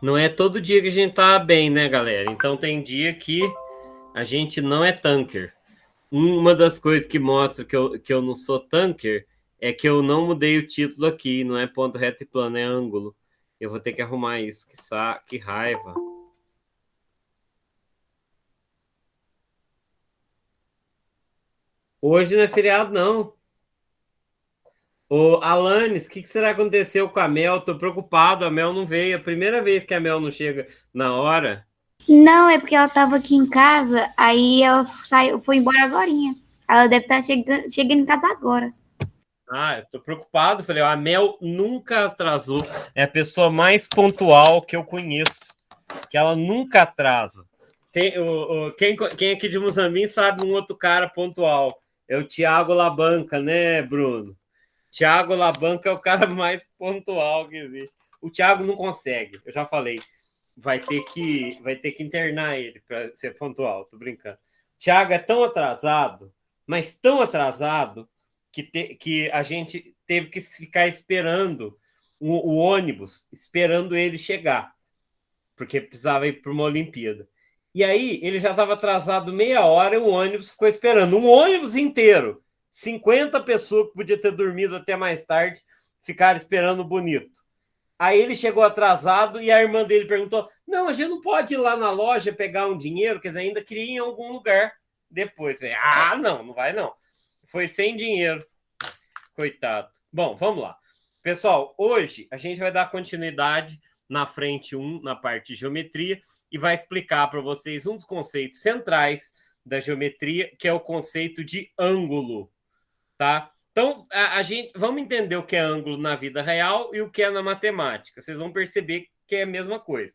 Não é todo dia que a gente tá bem, né, galera? Então tem dia que a gente não é tanker. Uma das coisas que mostra que eu não sou tanker é que eu não mudei o título aqui. Não é ponto reto e plano, é ângulo. Eu vou ter que arrumar isso. Que raiva. Hoje não é feriado, não. Ô, Alanis, o que será que aconteceu com a Mel? Tô preocupado, a Mel não veio. É a primeira vez que a Mel não chega na hora. Não, é porque ela tava aqui em casa, aí ela saiu, foi embora agorinha. Ela deve estar chegando em casa agora. Ah, eu tô preocupado. Falei, a Mel nunca atrasou. É a pessoa mais pontual que eu conheço. Que ela nunca atrasa. Quem aqui de Mozambique sabe um outro cara pontual? É o Thiago Labanca, né, Bruno? Thiago Labanca é o cara mais pontual que existe. O Thiago não consegue, eu já falei. Vai ter que internar ele para ser pontual, tô brincando. O Thiago é tão atrasado, mas tão atrasado, que a gente teve que ficar esperando o ônibus, esperando ele chegar, porque precisava ir para uma Olimpíada. E aí ele já estava atrasado meia hora e o ônibus ficou esperando. Um ônibus inteiro. 50 pessoas que podia ter dormido até mais tarde ficaram esperando o bonito. Aí ele chegou atrasado e a irmã dele perguntou: Não, a gente não pode ir lá na loja pegar um dinheiro, quer dizer, ainda queria ir em algum lugar depois. Ah, não, não vai não. Foi sem dinheiro, coitado. Bom, vamos lá. Pessoal, hoje a gente vai dar continuidade na frente 1, na parte de geometria, e vai explicar para vocês um dos conceitos centrais da geometria, que é o conceito de ângulo, tá? Então, a gente vamos entender o que é ângulo na vida real e o que é na matemática. Vocês vão perceber que é a mesma coisa.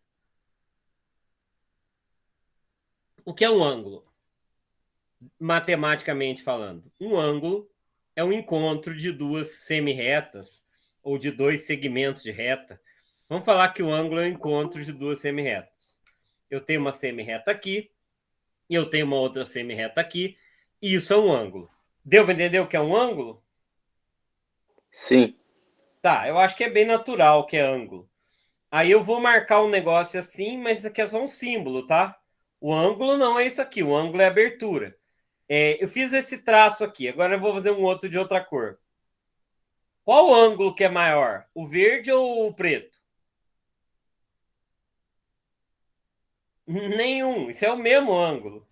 O que é um ângulo? Matematicamente falando, um ângulo é um encontro de duas semi-retas ou de dois segmentos de reta. Vamos falar que o ângulo é um encontro de duas semi-retas. Eu tenho uma semi-reta aqui e eu tenho uma outra semi-reta aqui, e isso é um ângulo. Deu para entender o que é um ângulo? Sim. Tá, eu acho que é bem natural o que é ângulo. Aí eu vou marcar um negócio assim, mas isso aqui é só um símbolo, tá? O ângulo não é isso aqui, o ângulo é abertura. Eu fiz esse traço aqui, agora eu vou fazer um outro de outra cor. Qual ângulo que é maior? O verde ou o preto? Nenhum, isso é o mesmo ângulo,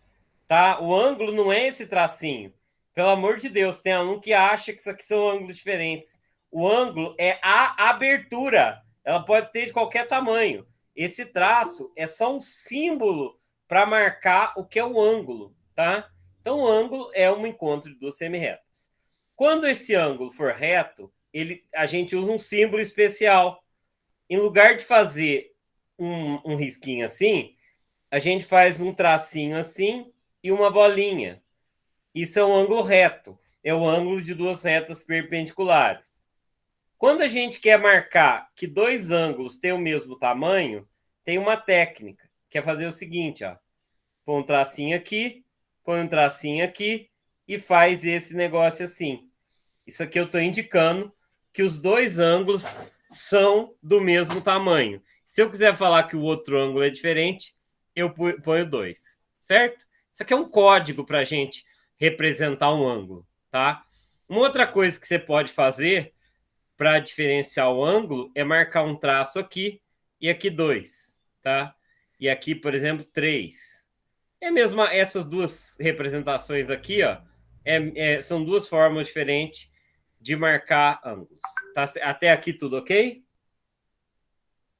tá? O ângulo não é esse tracinho. Pelo amor de Deus, tem aluno que acha que isso aqui são ângulos diferentes. O ângulo é a abertura. Ela pode ter de qualquer tamanho. Esse traço é só um símbolo para marcar o que é o ângulo, tá? Então, o ângulo é um encontro de duas semi-retas. Quando esse ângulo for reto, a gente usa um símbolo especial. Em lugar de fazer um risquinho assim, a gente faz um tracinho assim e uma bolinha. Isso é um ângulo reto. É o ângulo de duas retas perpendiculares. Quando a gente quer marcar que dois ângulos têm o mesmo tamanho, tem uma técnica, que é fazer o seguinte, ó. Põe um tracinho aqui e faz esse negócio assim. Isso aqui eu estou indicando que os dois ângulos são do mesmo tamanho. Se eu quiser falar que o outro ângulo é diferente, eu ponho 2, certo? Isso aqui é um código para a gente representar um ângulo, tá? Uma outra coisa que você pode fazer para diferenciar o ângulo é marcar um traço aqui e aqui 2, tá? E aqui, por exemplo, 3. É mesmo essas duas representações aqui, ó, são duas formas diferentes de marcar ângulos. Tá? Até aqui tudo ok?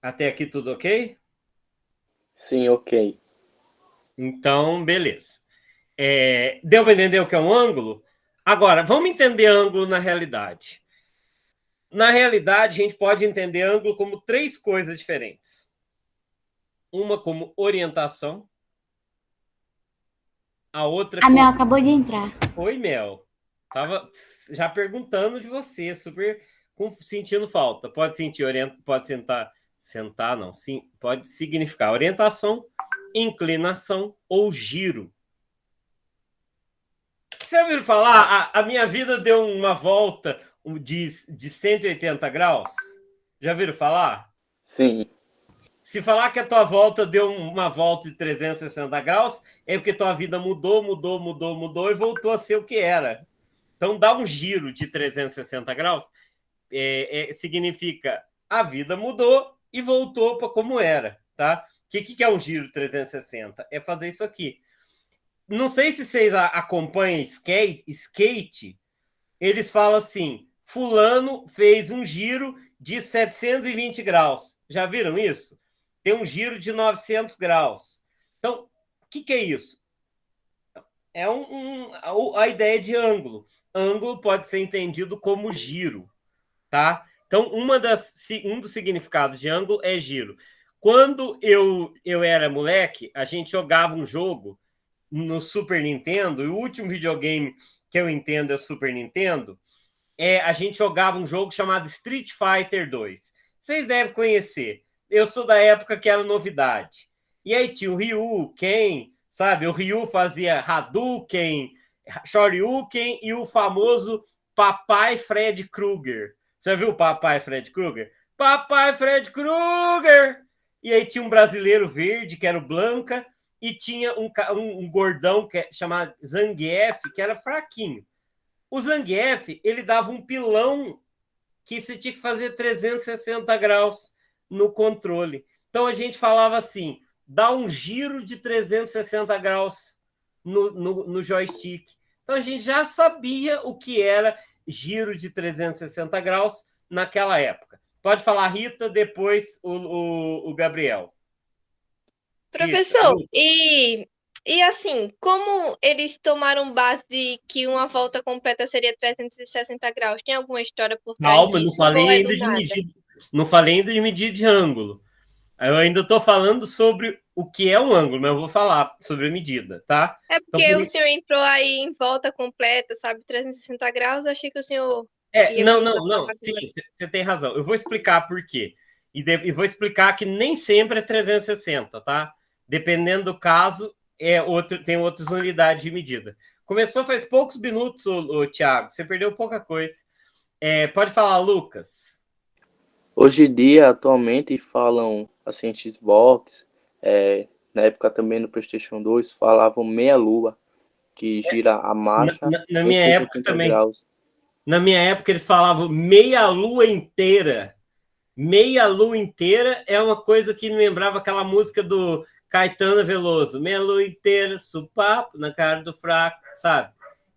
Até aqui tudo ok? Sim, ok. Então, beleza. Deu para entender o que é um ângulo? Agora, vamos entender ângulo na realidade. Na realidade, a gente pode entender ângulo como três coisas diferentes. Uma como orientação, a outra A Mel como... acabou de entrar. Oi, Mel. Tava já perguntando de você, super sentindo falta. Pode sentir pode sentar não, sim, pode significar orientação, inclinação ou giro. Você ouviu falar? A minha vida deu uma volta de 180 graus? Já viram falar? Sim. Se falar que a tua volta deu uma volta de 360 graus, é porque tua vida mudou e voltou a ser o que era. Então, dar um giro de 360 graus significa a vida mudou e voltou para como era, tá? O que é um giro 360? É fazer isso aqui. Não sei se vocês acompanham skate, eles falam assim, fulano fez um giro de 720 graus. Já viram isso? Tem um giro de 900 graus. Então, o que é isso? É a ideia de ângulo. Ângulo pode ser entendido como giro, tá? Então, um dos significados de ângulo é giro. Quando eu era moleque, a gente jogava um jogo no Super Nintendo, e o último videogame que eu entendo é o Super Nintendo, a gente jogava um jogo chamado Street Fighter 2. Vocês devem conhecer. Eu sou da época que era novidade. E aí tinha o Ryu, Ken, sabe? O Ryu fazia Hadouken, Shoryuken e o famoso Papai Fred Krueger. Você viu o Papai Fred Krueger? Papai Fred Krueger! E aí tinha um brasileiro verde, que era o Blanca, e tinha um gordão chamado Zangief, que era fraquinho. O Zangief, ele dava um pilão que você tinha que fazer 360 graus no controle. Então a gente falava assim, dá um giro de 360 graus no joystick. Então a gente já sabia o que era giro de 360 graus naquela época. Pode falar, Rita, depois o Gabriel. Professor, Rita, e assim, como eles tomaram base de que uma volta completa seria 360 graus? Tem alguma história por trás calma, não disso? falei Ou é ainda do de nada? medida. Não falei ainda de medida de ângulo. Eu ainda estou falando sobre o que é um ângulo, mas eu vou falar sobre a medida, tá? É porque o senhor entrou aí em volta completa, sabe? 360 graus, eu achei que o senhor ia Não. começar Sim, você tem razão. Eu vou explicar por quê. E vou explicar que nem sempre é 360, tá? Dependendo do caso, tem outras unidades de medida. Começou faz poucos minutos, o Thiago. Você perdeu pouca coisa. Pode falar, Lucas. Hoje em dia, atualmente, falam assim, Xbox, na época também no PlayStation 2, falavam meia-lua, que gira a marcha Na em minha época 180 também. graus. Na minha época, eles falavam meia lua inteira. Meia lua inteira é uma coisa que me lembrava aquela música do Caetano Veloso. Meia lua inteira, supapo na cara do fraco, sabe?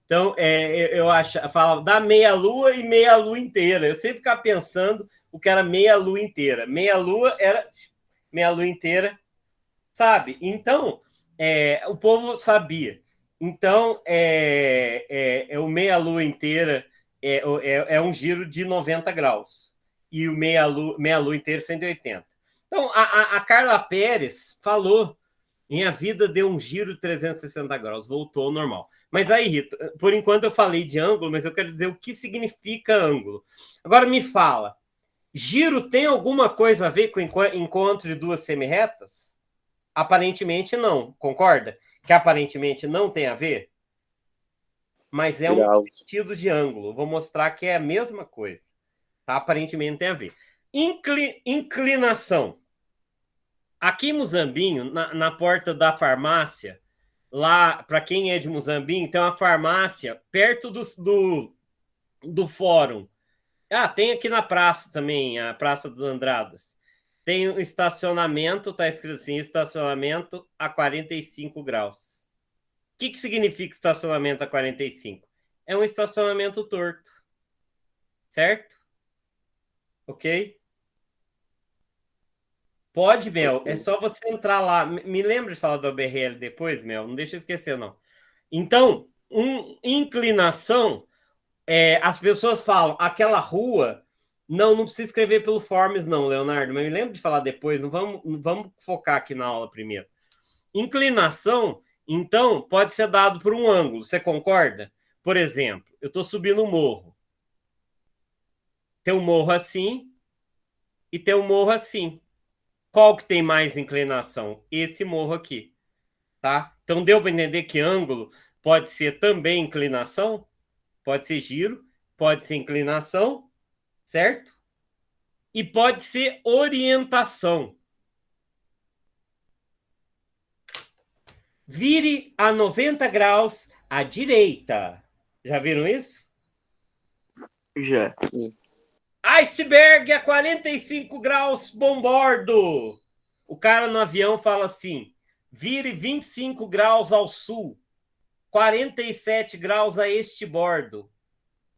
Então, eu falava da meia lua e meia lua inteira. Eu sempre ficava pensando o que era meia lua inteira. Meia lua era meia lua inteira, sabe? Então, o povo sabia. Então, o meia lua inteira é um giro de 90 graus. E o meia lua inteira 180. Então, a Carla Pérez falou em a vida deu um giro de 360 graus, voltou ao normal. Mas aí, Rita, por enquanto eu falei de ângulo, mas eu quero dizer o que significa ângulo. Agora me fala, giro tem alguma coisa a ver com encontro de duas semirretas? Aparentemente não, concorda? Que aparentemente não tem a ver? Mas é um Graus. sentido de ângulo. Vou mostrar que é a mesma coisa. Tá? Aparentemente tem a ver. Inclinação. Aqui em Muzambinho, na porta da farmácia, lá, para quem é de Muzambinho, tem uma farmácia perto do fórum. Tem aqui na praça também, a Praça dos Andradas. Tem um estacionamento, tá escrito assim, estacionamento a 45 graus. O que significa estacionamento a 45? É um estacionamento torto. Certo? Ok? Pode, Mel. Ok. É só você entrar lá. Me lembra de falar do OBRL depois, Mel? Não deixa eu esquecer, não. Então, inclinação, as pessoas falam, aquela rua... Não precisa escrever pelo Forms, não, Leonardo, mas me lembro de falar depois, não vamos focar aqui na aula primeiro. Inclinação, então, pode ser dado por um ângulo, você concorda? Por exemplo, eu estou subindo um morro. Tem um morro assim e tem um morro assim. Qual que tem mais inclinação? Esse morro aqui, tá? Então, deu para entender que ângulo pode ser também inclinação, pode ser giro, pode ser inclinação, certo? E pode ser orientação. Vire a 90 graus à direita. Já viram isso? Já. Sim. Iceberg a 45 graus bombordo. O cara no avião fala assim: vire 25 graus ao sul, 47 graus a este bordo.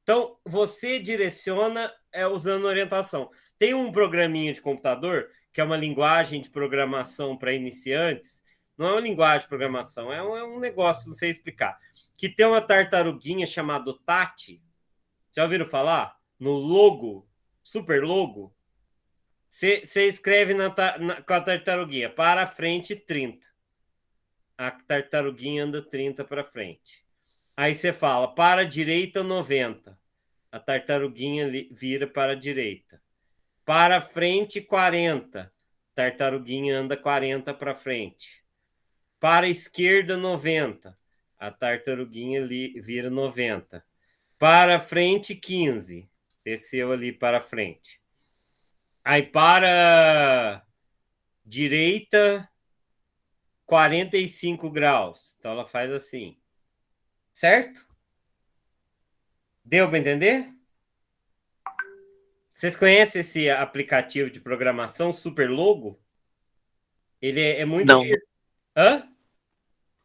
Então, você direciona usando orientação. Tem um programinha de computador, que é uma linguagem de programação para iniciantes. Não é uma linguagem de programação, é um negócio, não sei explicar. Que tem uma tartaruguinha chamada Tati. Já ouviram falar? No logo, super logo. Você escreve com a tartaruguinha, para frente 30. A tartaruguinha anda 30 para frente. Aí você fala, para a direita 90. A tartaruguinha vira para a direita. Para frente 40. Tartaruguinha anda 40 para frente. Para a esquerda 90. A tartaruguinha vira 90. Para frente 15. Desceu ali para frente. Aí para direita 45 graus. Então ela faz assim. Certo? Deu para entender? Vocês conhecem esse aplicativo de programação Super Logo? Ele é muito... Não. Hã?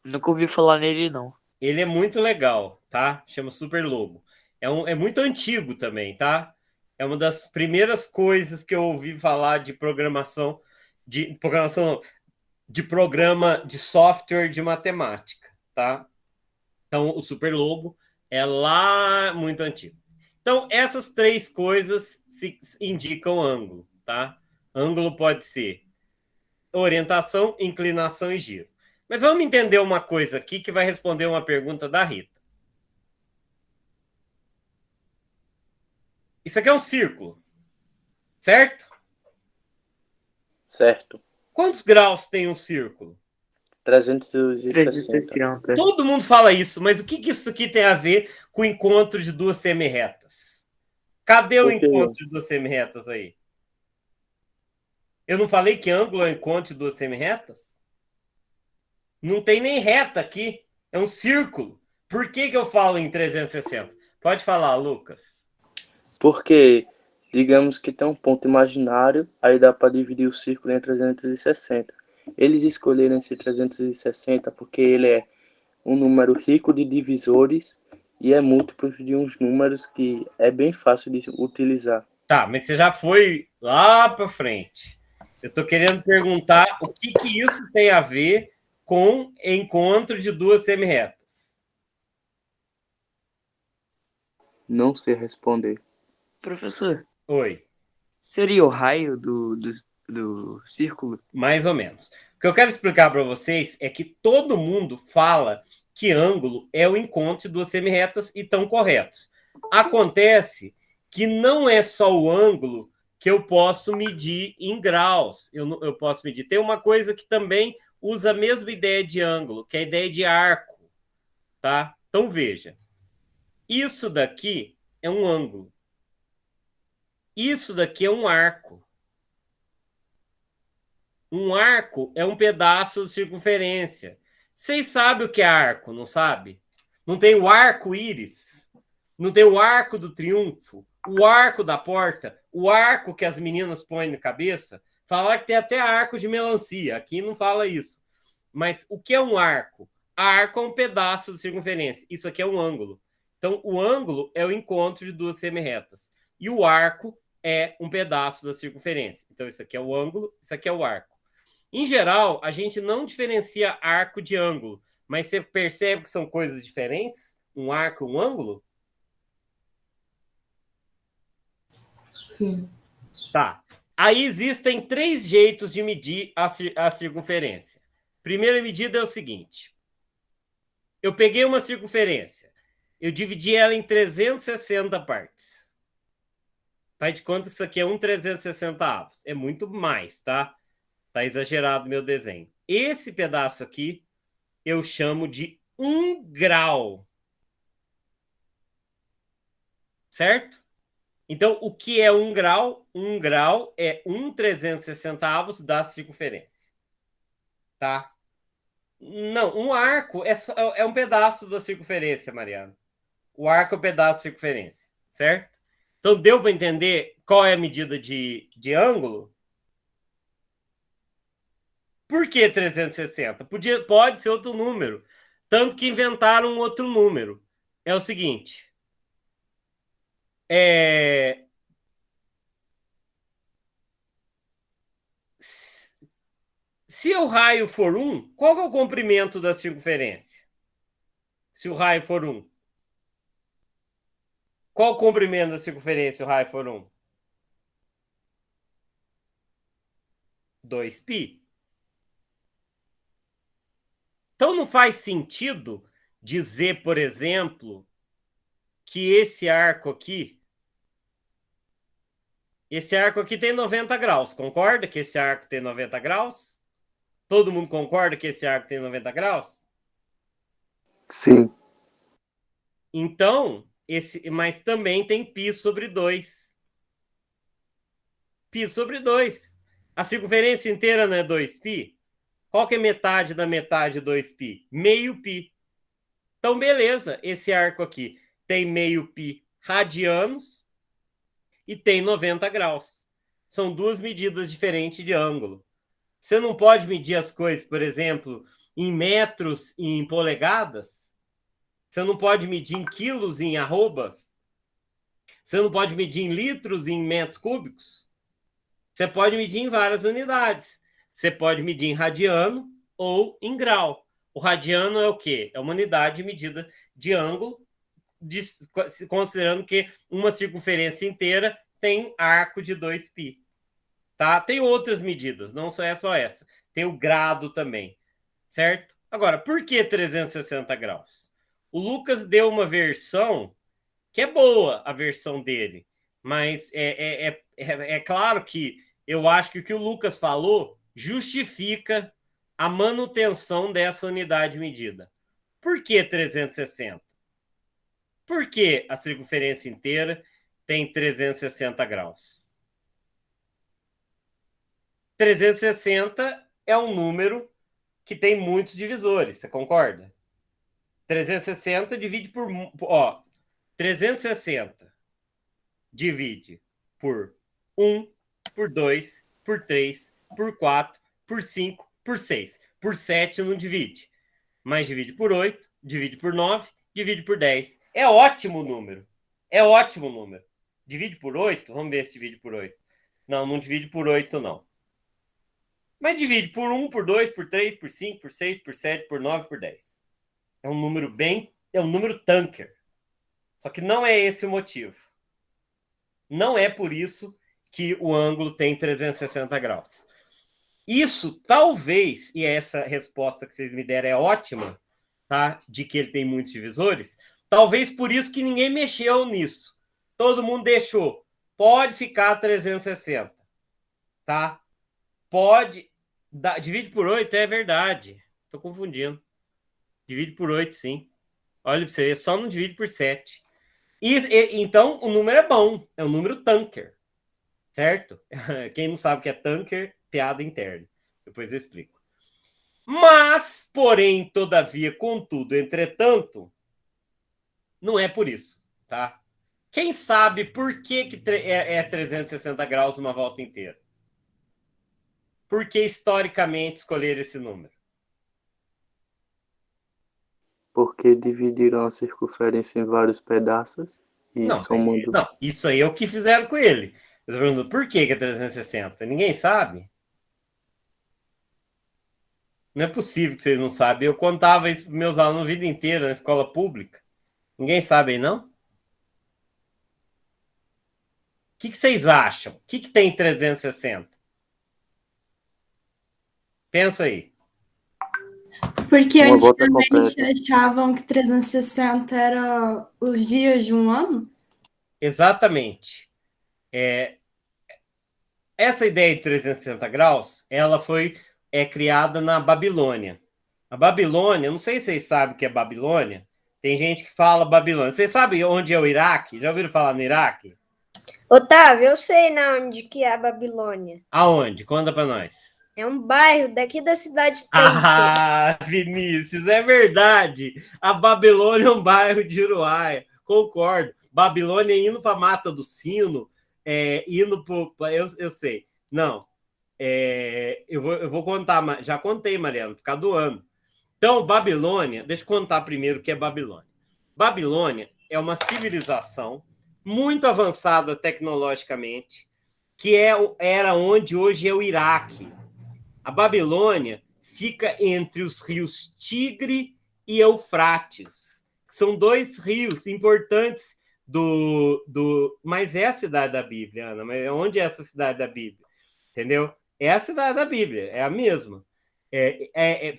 Nunca ouvi falar nele, não. Ele é muito legal, tá? Chama Super Logo. É muito antigo também, tá? É uma das primeiras coisas que eu ouvi falar de programação, de programa de software de matemática, tá? Então, o Super Logo é lá muito antigo. Então, essas três coisas indicam ângulo, tá? Ângulo pode ser orientação, inclinação e giro. Mas vamos entender uma coisa aqui que vai responder uma pergunta da Rita. Isso aqui é um círculo, certo? Certo. Quantos graus tem um círculo? 360. 360. Todo mundo fala isso, mas o que isso aqui tem a ver com o encontro de duas semirretas? Cadê o encontro de duas semirretas aí? Eu não falei que ângulo é o encontro de duas semirretas? Não tem nem reta aqui. É um círculo. Por que eu falo em 360? Pode falar, Lucas. Porque, digamos que tem um ponto imaginário, aí dá para dividir o círculo em 360. Eles escolheram esse 360 porque ele é um número rico de divisores e é múltiplo de uns números que é bem fácil de utilizar. Tá, mas você já foi lá para frente. Eu estou querendo perguntar o que isso tem a ver com encontro de duas semirretas. Não sei responder. Professor, Oi. seria o raio do círculo? Mais ou menos. O que eu quero explicar para vocês é que todo mundo fala que ângulo é o encontro de duas semirretas e estão corretos. Acontece que não é só o ângulo que eu posso medir em graus. Eu posso medir. Tem uma coisa que também usa a mesma ideia de ângulo, que é a ideia de arco. Tá? Então, veja. Isso daqui é um ângulo. Isso daqui é um arco. Um arco é um pedaço de circunferência. Vocês sabem o que é arco, não sabe? Não tem o arco-íris? Não tem o arco do triunfo? O arco da porta? O arco que as meninas põem na cabeça? Falaram que tem até arco de melancia. Aqui não fala isso. Mas o que é um arco? Arco é um pedaço de circunferência. Isso aqui é um ângulo. Então, o ângulo é o encontro de duas semirretas. E o arco é um pedaço da circunferência. Então, isso aqui é o ângulo, isso aqui é o arco. Em geral, a gente não diferencia arco de ângulo, mas você percebe que são coisas diferentes? Um arco e um ângulo? Sim. Tá. Aí existem três jeitos de medir a circunferência. Primeira medida é o seguinte. Eu peguei uma circunferência. Eu dividi ela em 360 partes. Faz de conta que isso aqui é 1/360 avos. É muito mais, tá? Tá exagerado meu desenho. Esse pedaço aqui eu chamo de 1 grau. Certo? Então, o que é 1 grau? 1 grau é 1/360 avos da circunferência. Tá? Não, um arco é um pedaço da circunferência, Mariana. O arco é um pedaço da circunferência, certo? Então, deu para entender qual é a medida de ângulo? Por que 360? Pode ser outro número. Tanto que inventaram um outro número. É o seguinte. Se o raio for 1, qual é o comprimento da circunferência? Se o raio for 1. Qual o comprimento da circunferência se o raio for 1? 2π. Então não faz sentido dizer, por exemplo, que esse arco aqui tem 90 graus. Concorda que esse arco tem 90 graus? Todo mundo concorda que esse arco tem 90 graus? Sim. Então, mas também tem π sobre 2. Π sobre 2. A circunferência inteira não é 2π? Qual que é metade da metade de 2π? Meio π. Então, beleza. Esse arco aqui tem meio π radianos e tem 90 graus. São duas medidas diferentes de ângulo. Você não pode medir as coisas, por exemplo, em metros e em polegadas? Você não pode medir em quilos e em arrobas? Você não pode medir em litros e em metros cúbicos? Você pode medir em várias unidades. Você pode medir em radiano ou em grau. O radiano é o quê? É uma unidade de medida de ângulo, considerando que uma circunferência inteira tem arco de 2π. Tá? Tem outras medidas, não só essa. Tem o grado também, certo? Agora, por que 360 graus? O Lucas deu uma versão que é boa, a versão dele, mas é claro que eu acho que o que o Lucas falou justifica a manutenção dessa unidade de medida. Por que 360? Porque a circunferência inteira tem 360 graus. 360 é um número que tem muitos divisores, você concorda? 360 divide por... 360 divide por 1, por 2, por 3, por 4, por 5, por 6. Por 7 não divide. Mas divide por 8, divide por 9, divide por 10. É ótimo o número. É ótimo o número. Divide por 8? Vamos ver se divide por 8. Não divide por 8, não. Mas divide por 1, por 2, por 3, por 5, por 6, por 7, por 9, por 10. É um número é um número Tanker. Só que não é esse o motivo. Não é por isso que o ângulo tem 360 graus. Isso talvez, e essa resposta que vocês me deram é ótima, tá? De que ele tem muitos divisores, talvez por isso que ninguém mexeu nisso. Todo mundo deixou. Pode ficar 360, tá? Pode. Divide por 8, é verdade. Tô confundindo. Divide por 8, sim. Olha para você ver, só não divide por 7. Então, o número é bom. É um número Tanker. Certo? Quem não sabe o que é Tanker, piada interna. Depois eu explico. Mas, porém, todavia, contudo, entretanto, não é por isso, tá? Quem sabe por que é 360 graus uma volta inteira? Por que, historicamente, escolher esse número? Porque dividiram a circunferência em vários pedaços e somando... Não, isso aí é o que fizeram com ele. Eu tô perguntando, por que é 360? Ninguém sabe? Não é possível que vocês não sabem. Eu contava isso para meus alunos a vida inteira na escola pública. Ninguém sabe aí, não? O que vocês acham? O que tem 360? Pensa aí. Porque antigamente achavam que 360 era os dias de um ano? Exatamente. Essa ideia de 360 graus, ela foi criada na Babilônia. A Babilônia, não sei se vocês sabem o que é Babilônia. Tem gente que fala Babilônia. Vocês sabem onde é o Iraque? Já ouviram falar no Iraque? Otávio, eu sei onde que é a Babilônia. Aonde? Conta para nós. É um bairro daqui da cidade de Templo. Ah, Vinícius, é verdade. A Babilônia é um bairro de Uruguai. Concordo. Babilônia indo para Mata do Sino, indo para... Eu sei. Não. Eu vou contar, já contei, Mariana, por causa do ano. Então, Babilônia, deixa eu contar primeiro o que é Babilônia. Babilônia é uma civilização muito avançada tecnologicamente, que era onde hoje é o Iraque. A Babilônia fica entre os rios Tigre e Eufrates, que são 2 rios importantes Mas é a cidade da Bíblia, Ana. Mas onde é essa cidade da Bíblia? Entendeu? É a cidade da Bíblia, é a mesma.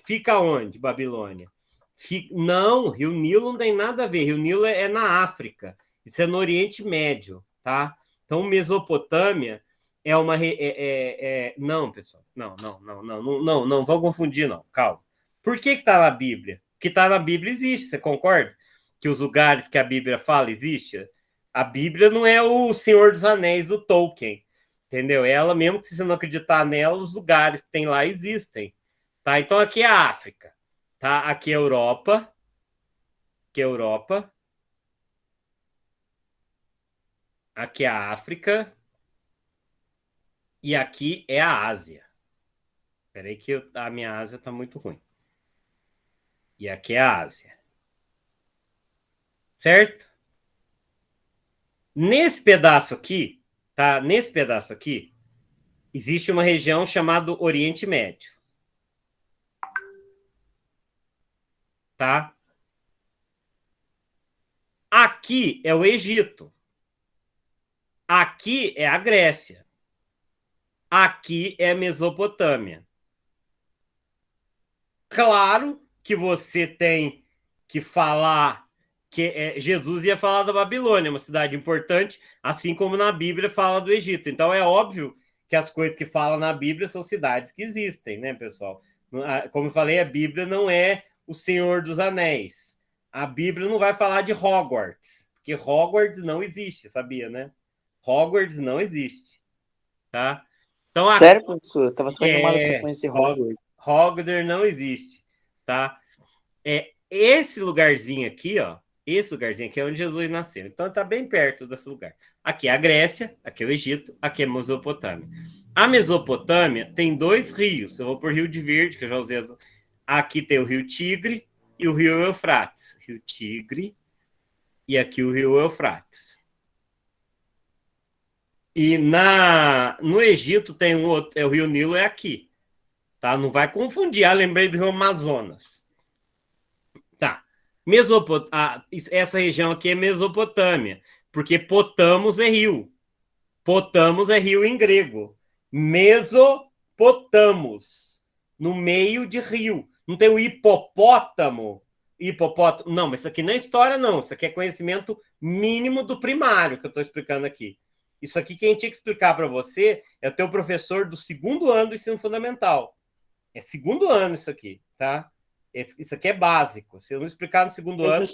Fica onde, Babilônia? Não, Rio Nilo não tem nada a ver. Rio Nilo é na África. Isso é no Oriente Médio, tá? Então, Mesopotâmia é uma... Não, pessoal. Não vão confundir, não. Calma. Por que está na Bíblia? O que está na Bíblia existe, você concorda? Que os lugares que a Bíblia fala existem? A Bíblia não é o Senhor dos Anéis do Tolkien, entendeu? Ela, mesmo que você não acreditar nela, os lugares que tem lá existem, tá? Então, aqui é a África, tá? Aqui é a Europa. Aqui é a Europa. Aqui é a África. E aqui é a Ásia. Espera aí que a minha Ásia está muito ruim. E aqui é a Ásia. Certo? Nesse pedaço aqui, tá? Nesse pedaço aqui, existe uma região chamada Oriente Médio. Tá? Aqui é o Egito. Aqui é a Grécia. Aqui é a Mesopotâmia. Claro que você tem que falar que Jesus ia falar da Babilônia, uma cidade importante, assim como na Bíblia fala do Egito. Então é óbvio que as coisas que falam na Bíblia são cidades que existem, né, pessoal? Como eu falei, a Bíblia não é o Senhor dos Anéis. A Bíblia não vai falar de Hogwarts, porque Hogwarts não existe, sabia, né? Hogwarts não existe, tá? Então, sério, professor? Eu tava tão animado para conhecer Hogwarts. Hogwarts não existe, tá? Esse lugarzinho aqui, ó, esse lugarzinho aqui é onde Jesus nasceu. Então, está bem perto desse lugar. Aqui é a Grécia, aqui é o Egito, aqui é a Mesopotâmia. A Mesopotâmia tem 2 rios. Eu vou por Rio de Verde, que eu já usei. Aqui tem o Rio Tigre e o Rio Eufrates. Rio Tigre e aqui o Rio Eufrates. E no Egito tem um outro, o Rio Nilo é aqui. Tá? Não vai confundir. Lembrei do Rio Amazonas. Tá. Essa região aqui é Mesopotâmia, porque Potamos é rio. Potamos é rio em grego. Mesopotamos, no meio de rio. Não tem o hipopótamo. Não, mas isso aqui não é história, não. Isso aqui é conhecimento mínimo do primário que eu estou explicando aqui. Isso aqui quem tinha que explicar para você é o teu professor do 2º ano do ensino fundamental. É 2º ano isso aqui, tá? Isso aqui é básico. Se eu não explicar no 2º ano,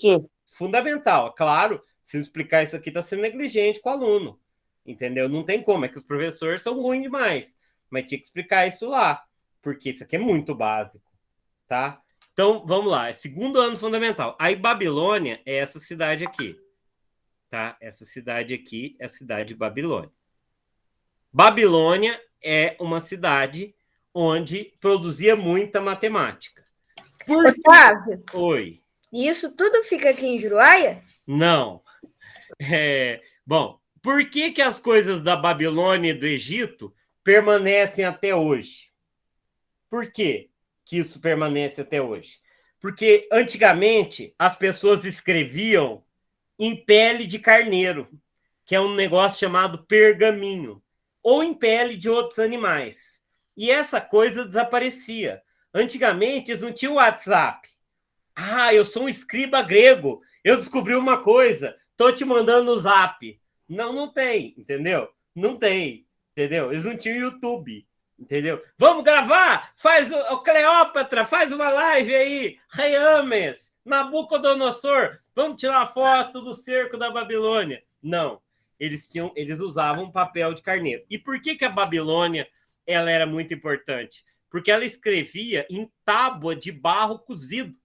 fundamental. Claro, se não explicar isso aqui, está sendo negligente com o aluno. Entendeu? Não tem como. É que os professores são ruins demais. Mas tinha que explicar isso lá. Porque isso aqui é muito básico. Tá? Então, vamos lá. É 2º ano fundamental. Aí, Babilônia é essa cidade aqui. Tá? Essa cidade aqui é a cidade de Babilônia. Babilônia é uma cidade onde produzia muita matemática. Otávio. Oi. E isso tudo fica aqui em Juruáia? Não. Bom, por que as coisas da Babilônia e do Egito permanecem até hoje? Por que isso permanece até hoje? Porque antigamente as pessoas escreviam em pele de carneiro, que é um negócio chamado pergaminho, ou em pele de outros animais. E essa coisa desaparecia. Antigamente, eles não tinham WhatsApp. Eu sou um escriba grego, eu descobri uma coisa, tô te mandando no Zap. Não tem, entendeu? Não tem, entendeu? Eles não tinham YouTube, entendeu? Vamos gravar? Faz o Cleópatra, faz uma live aí, Rei Hermes, Nabucodonosor, vamos tirar uma foto do cerco da Babilônia. Não, eles usavam papel de carneiro. E por que a Babilônia ela era muito importante? porque ela escrevia em tábua de barro cozido.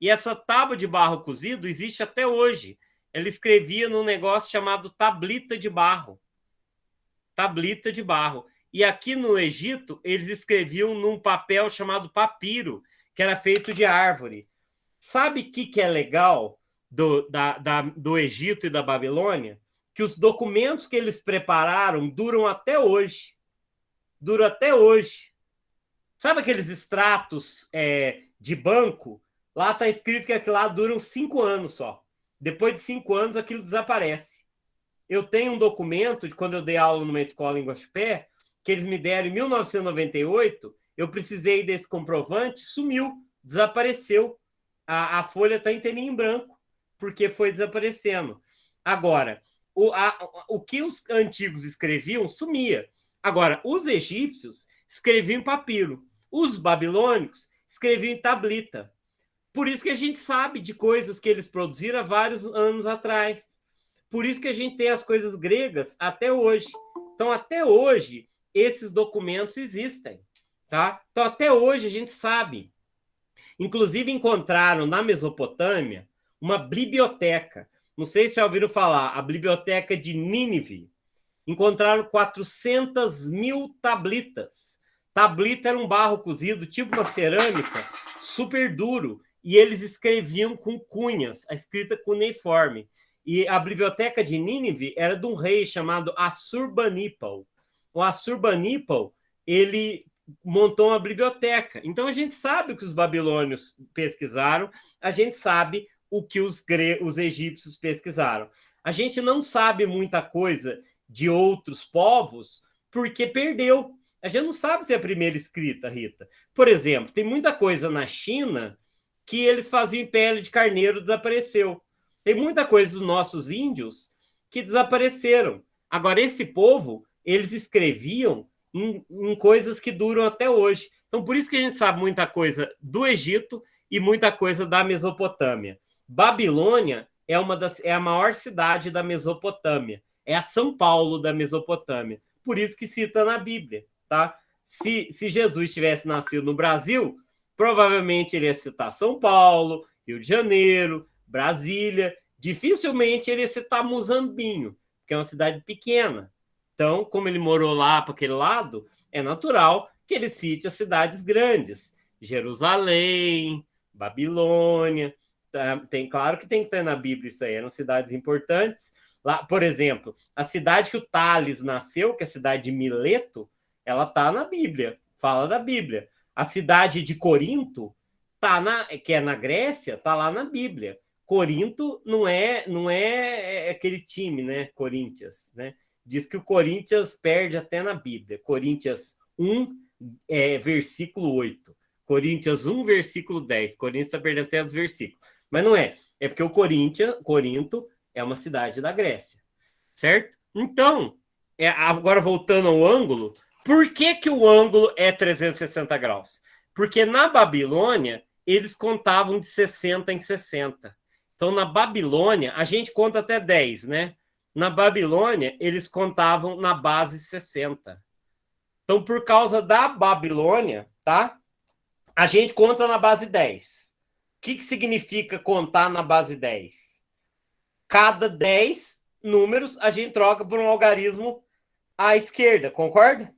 E essa tábua de barro cozido existe até hoje. Ela escrevia num negócio chamado tablita de barro. Tablita de barro. E aqui no Egito, eles escreviam num papel chamado papiro, que era feito de árvore. Sabe o que é legal do Egito e da Babilônia? Que os documentos que eles prepararam duram até hoje. Duram até hoje. Sabe aqueles extratos de banco? Lá está escrito que aquilo lá duram 5 anos só. Depois de 5 anos, aquilo desaparece. Eu tenho um documento de quando eu dei aula numa escola em Guaxupé, que eles me deram em 1998, eu precisei desse comprovante, sumiu, desapareceu. A folha está inteirinha em branco, porque foi desaparecendo. Agora, o que os antigos escreviam sumia. Agora, os egípcios escreviam em papiro. Os babilônicos escreviam em tablita. Por isso que a gente sabe de coisas que eles produziram há vários anos atrás. Por isso que a gente tem as coisas gregas até hoje. Então, até hoje, esses documentos existem. Tá? Então, até hoje, a gente sabe. Inclusive, encontraram na Mesopotâmia uma biblioteca. Não sei se já ouviram falar, a biblioteca de Nínive. Encontraram 400 mil tablitas. Tablita era um barro cozido, tipo uma cerâmica, super duro. E eles escreviam com cunhas, a escrita cuneiforme. E a biblioteca de Nínive era de um rei chamado Assurbanipal. O Assurbanipal, ele montou uma biblioteca. Então, a gente sabe o que os babilônios pesquisaram, a gente sabe o que os egípcios pesquisaram. A gente não sabe muita coisa de outros povos porque perdeu. A gente não sabe se é a primeira escrita, Rita. Por exemplo, tem muita coisa na China que eles faziam em pele de carneiro, desapareceu. Tem muita coisa dos nossos índios que desapareceram. Agora, esse povo, eles escreviam em coisas que duram até hoje. Então, por isso que a gente sabe muita coisa do Egito e muita coisa da Mesopotâmia. Babilônia é a maior cidade da Mesopotâmia. É a São Paulo da Mesopotâmia. Por isso que cita na Bíblia. Tá? Se Jesus tivesse nascido no Brasil, provavelmente ele ia citar São Paulo, Rio de Janeiro, Brasília. Dificilmente ele ia citar Muzambinho, que é uma cidade pequena. Então, como ele morou lá para aquele lado, é natural que ele cite as cidades grandes. Jerusalém, Babilônia. Claro que tem que ter na Bíblia isso aí, eram cidades importantes. Lá, por exemplo, a cidade que o Tales nasceu, que é a cidade de Mileto, ela está na Bíblia, fala da Bíblia. A cidade de Corinto, que é na Grécia, está lá na Bíblia. Corinto não é aquele time, né? Corinthians, né? Diz que o Corinthians perde até na Bíblia. Coríntios 1, versículo 8. Coríntios 1, versículo 10. Coríntios está perdendo até os versículos. Mas não é. É porque o Corinto é uma cidade da Grécia. Certo? Então, agora voltando ao ângulo, por que o ângulo é 360 graus? Porque na Babilônia, eles contavam de 60 em 60. Então, na Babilônia, a gente conta até 10, né? Na Babilônia, eles contavam na base 60. Então, por causa da Babilônia, tá? A gente conta na base 10. O que significa contar na base 10? Cada 10 números, a gente troca por um algarismo à esquerda, concorda?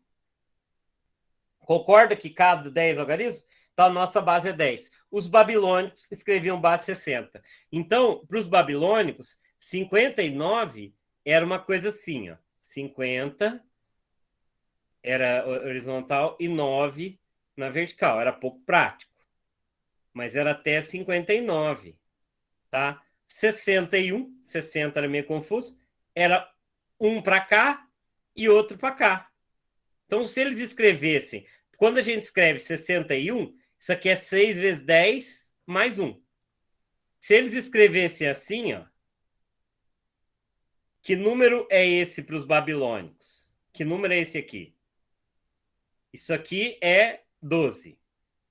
Concorda que cada 10 algarismos? Então, a nossa base é 10. Os babilônicos escreviam base 60. Então, para os babilônicos, 59 era uma coisa assim, ó. 50 era horizontal e 9 na vertical. Era pouco prático. Mas era até 59. Tá? 61, 60 era meio confuso, era um para cá e outro para cá. Então, se eles escrevessem, quando a gente escreve 61, isso aqui é 6 vezes 10 mais 1. Se eles escrevessem assim, ó, que número é esse para os babilônicos? Que número é esse aqui? Isso aqui é 12.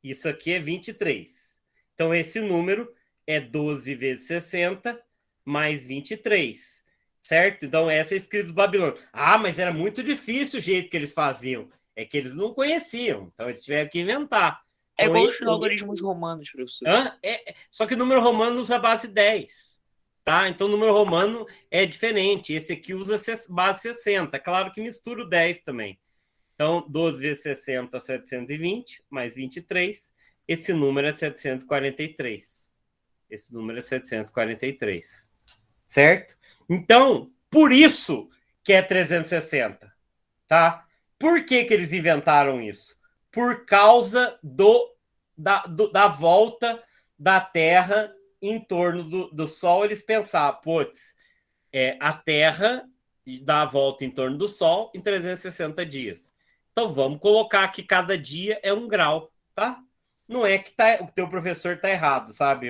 Isso aqui é 23. Então, esse número é 12 vezes 60 mais 23. Certo? Então, essa é a escrita dos babilônicos. Ah, mas era muito difícil o jeito que eles faziam. É que eles não conheciam, então eles tiveram que inventar. É Então, igual os logaritmos romanos, professor. Só que o número romano usa base 10. Tá? Então o número romano é diferente. Esse aqui usa base 60. Claro que mistura o 10 também. Então, 12 vezes 60, 720, mais 23. Esse número é 743. Esse número é 743. Certo? Então, por isso que é 360. Tá? Por que eles inventaram isso? Por causa da volta da Terra em torno do Sol. Eles pensaram, putz, a Terra dá a volta em torno do Sol em 360 dias. Então vamos colocar que cada dia é 1 grau, tá? Não é que o teu professor está errado, sabe,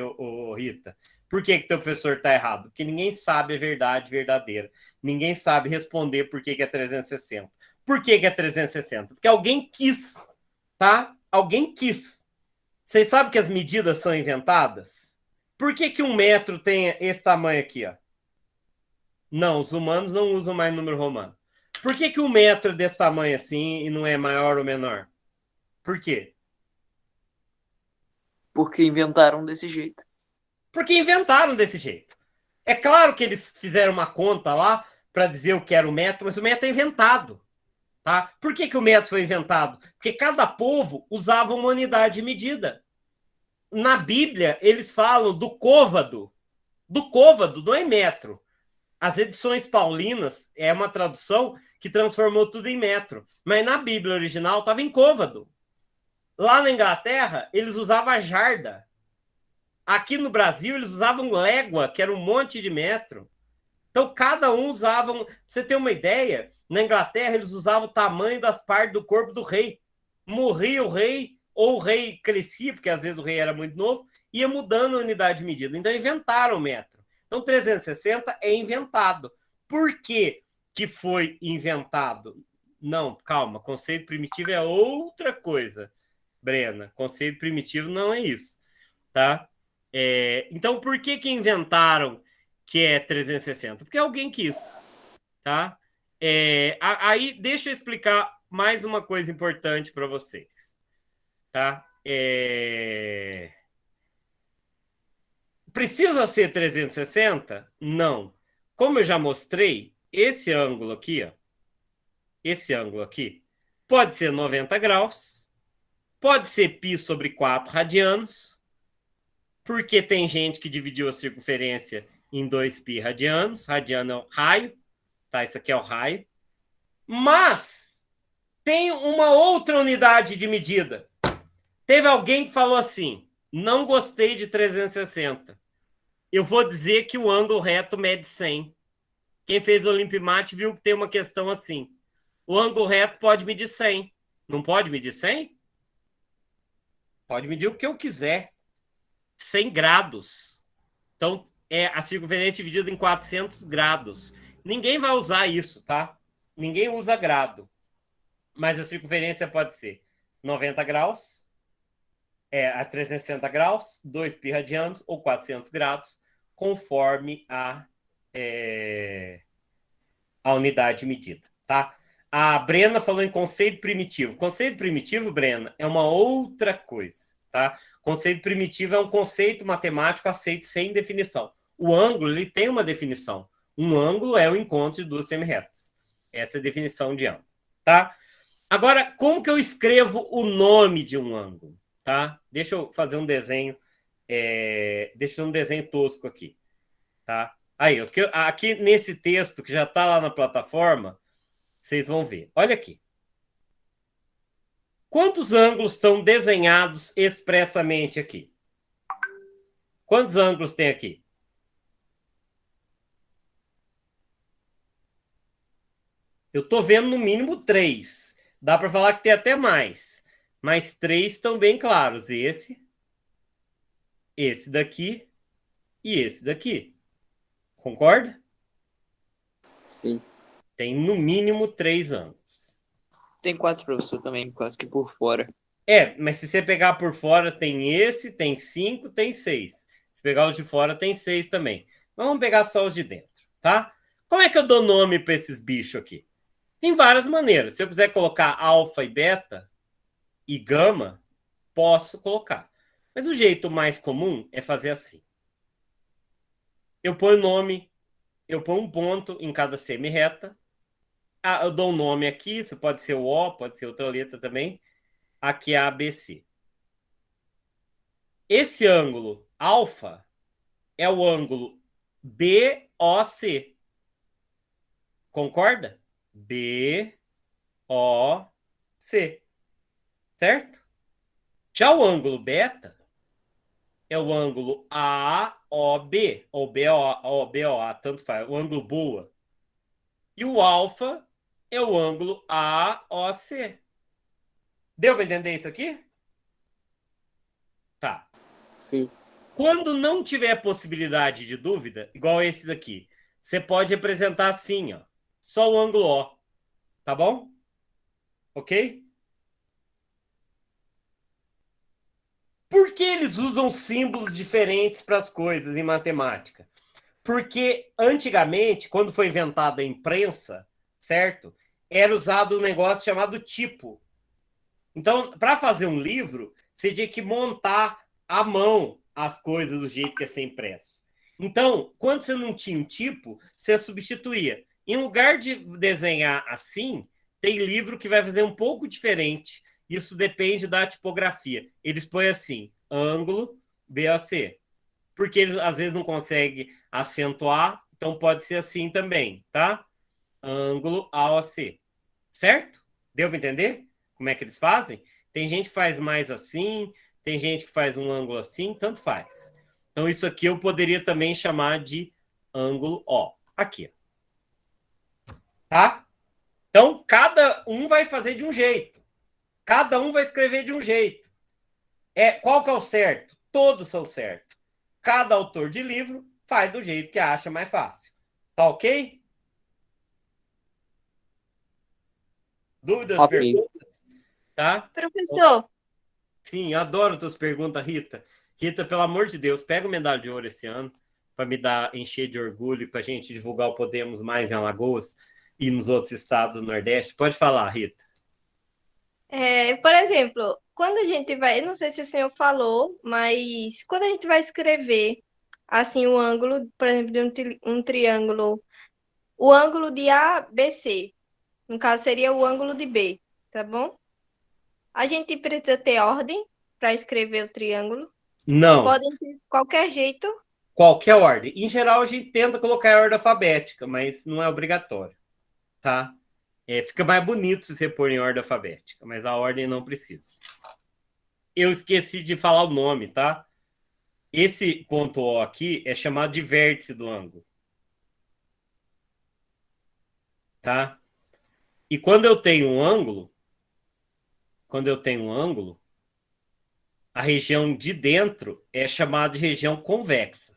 Rita? Por que teu professor está errado? Porque ninguém sabe a verdade verdadeira. Ninguém sabe responder por que é 360. Por que é 360? Porque alguém quis, tá? Alguém quis. Vocês sabem que as medidas são inventadas? Por que 1 metro tem esse tamanho aqui, ó? Não, os humanos não usam mais número romano. Por que 1 metro é desse tamanho assim e não é maior ou menor? Por quê? Porque inventaram desse jeito. Porque inventaram desse jeito. É claro que eles fizeram uma conta lá para dizer o que era o metro, mas o metro é inventado. Tá? Por que o metro foi inventado? Porque cada povo usava uma unidade de medida. Na Bíblia, eles falam do côvado. Do côvado, não é metro. As edições paulinas é uma tradução que transformou tudo em metro. Mas na Bíblia original estava em côvado. Lá na Inglaterra, eles usavam a jarda. Aqui no Brasil, eles usavam légua, que era um monte de metro. Então, cada um usava... Pra você ter uma ideia, na Inglaterra, eles usavam o tamanho das partes do corpo do rei. Morria o rei, ou o rei crescia, porque às vezes o rei era muito novo, ia mudando a unidade de medida. Então, inventaram o metro. Então, 360 é inventado. Por que foi inventado? Não, calma. Conceito primitivo é outra coisa, Brena. Conceito primitivo não é isso, tá? Então, por que inventaram que é 360? Porque alguém quis, tá? Aí, deixa eu explicar mais uma coisa importante para vocês, tá? Precisa ser 360? Não. Como eu já mostrei, esse ângulo aqui, ó, esse ângulo aqui, pode ser 90 graus, pode ser π sobre 4 radianos, porque tem gente que dividiu a circunferência em 2π radianos. Radiano é o raio, tá? Isso aqui é o raio. Mas tem uma outra unidade de medida. Teve alguém que falou assim, não gostei de 360. Eu vou dizer que o ângulo reto mede 100. Quem fez o Olympimate viu que tem uma questão assim. O ângulo reto pode medir 100. Não pode medir 100? Pode medir o que eu quiser. 100 graus. Então, a circunferência dividida em 400 grados. Ninguém vai usar isso, tá? Ninguém usa grado. Mas a circunferência pode ser 90 graus, a 360 graus, 2π radianos ou 400 graus, conforme a unidade de medida, tá? A Brena falou em conceito primitivo. Conceito primitivo, Brena, é uma outra coisa, tá? Conceito primitivo é um conceito matemático aceito sem definição. O ângulo, ele tem uma definição. Um ângulo é o encontro de duas semirretas. Essa é a definição de ângulo, tá? Agora, como que eu escrevo o nome de um ângulo, tá? Deixa eu fazer um desenho, deixa eu um desenho tosco aqui, tá? Aí, aqui nesse texto que já está lá na plataforma, vocês vão ver. Olha aqui. Quantos ângulos estão desenhados expressamente aqui? Quantos ângulos tem aqui? Eu estou vendo no mínimo 3. Dá para falar que tem até mais. Mas 3 estão bem claros. Esse daqui e esse daqui. Concorda? Sim. Tem no mínimo 3 ângulos. Tem 4, professor, também, quase que por fora. Mas se você pegar por fora, tem esse, tem 5, tem 6. Se pegar os de fora, tem 6 também. Mas vamos pegar só os de dentro, tá? Como é que eu dou nome para esses bichos aqui? Tem várias maneiras. Se eu quiser colocar alfa e beta e gama, posso colocar. Mas o jeito mais comum é fazer assim. Eu ponho o nome, eu ponho um ponto em cada semi-reta. Eu dou um nome aqui, isso pode ser o O, pode ser outra letra também. Aqui é ABC. Esse ângulo alfa é o ângulo BOC. Concorda? BOC. Certo? Já o ângulo beta é o ângulo AOB, ou BOA, tanto faz, o ângulo boa. E o alfa é o ângulo AOC. Deu para entender isso aqui? Tá. Sim. Quando não tiver possibilidade de dúvida, igual esses aqui, você pode representar assim, ó, só o ângulo O. Tá bom? Ok? Por que eles usam símbolos diferentes para as coisas em matemática? Porque antigamente, quando foi inventada a imprensa, certo? Era usado um negócio chamado tipo. Então, para fazer um livro, você tinha que montar à mão as coisas do jeito que ia ser impresso. Então, quando você não tinha um tipo, você substituía. Em lugar de desenhar assim, tem livro que vai fazer um pouco diferente. Isso depende da tipografia. Eles põem assim, ângulo BAC. Porque eles às vezes não conseguem acentuar, então pode ser assim também, tá? Ângulo AOC. Certo? Deu para entender como é que eles fazem? Tem gente que faz mais assim, tem gente que faz um ângulo assim, tanto faz. Então isso aqui eu poderia também chamar de ângulo O. Aqui. Tá? Então cada um vai fazer de um jeito. Cada um vai escrever de um jeito. Qual que é o certo? Todos são certos. Cada autor de livro faz do jeito que acha mais fácil. Tá ok? Dúvidas, Ok. perguntas? Tá? Professor, Sim, adoro tuas perguntas, Rita. Rita, pelo amor de Deus, pega o medalha de ouro esse ano para me dar, encher de orgulho, para a gente divulgar o Podemos Mais em Alagoas e nos outros estados do Nordeste. Pode falar, Rita. por exemplo, quando a gente vai, eu não sei se o senhor falou, mas quando a gente vai escrever assim o ângulo, por exemplo, de um triângulo, o ângulo de ABC, no caso seria o ângulo de B, tá bom? A gente precisa ter ordem para escrever o triângulo. Não. Podem ser de qualquer jeito. Qualquer ordem. Em geral, a gente tenta colocar a ordem alfabética, mas não é obrigatório, tá? Fica mais bonito se você pôr em ordem alfabética, mas a ordem não precisa. Eu esqueci de falar o nome, tá? Esse ponto O aqui é chamado de vértice do ângulo. Tá? E quando eu tenho um ângulo, a região de dentro é chamada de região convexa.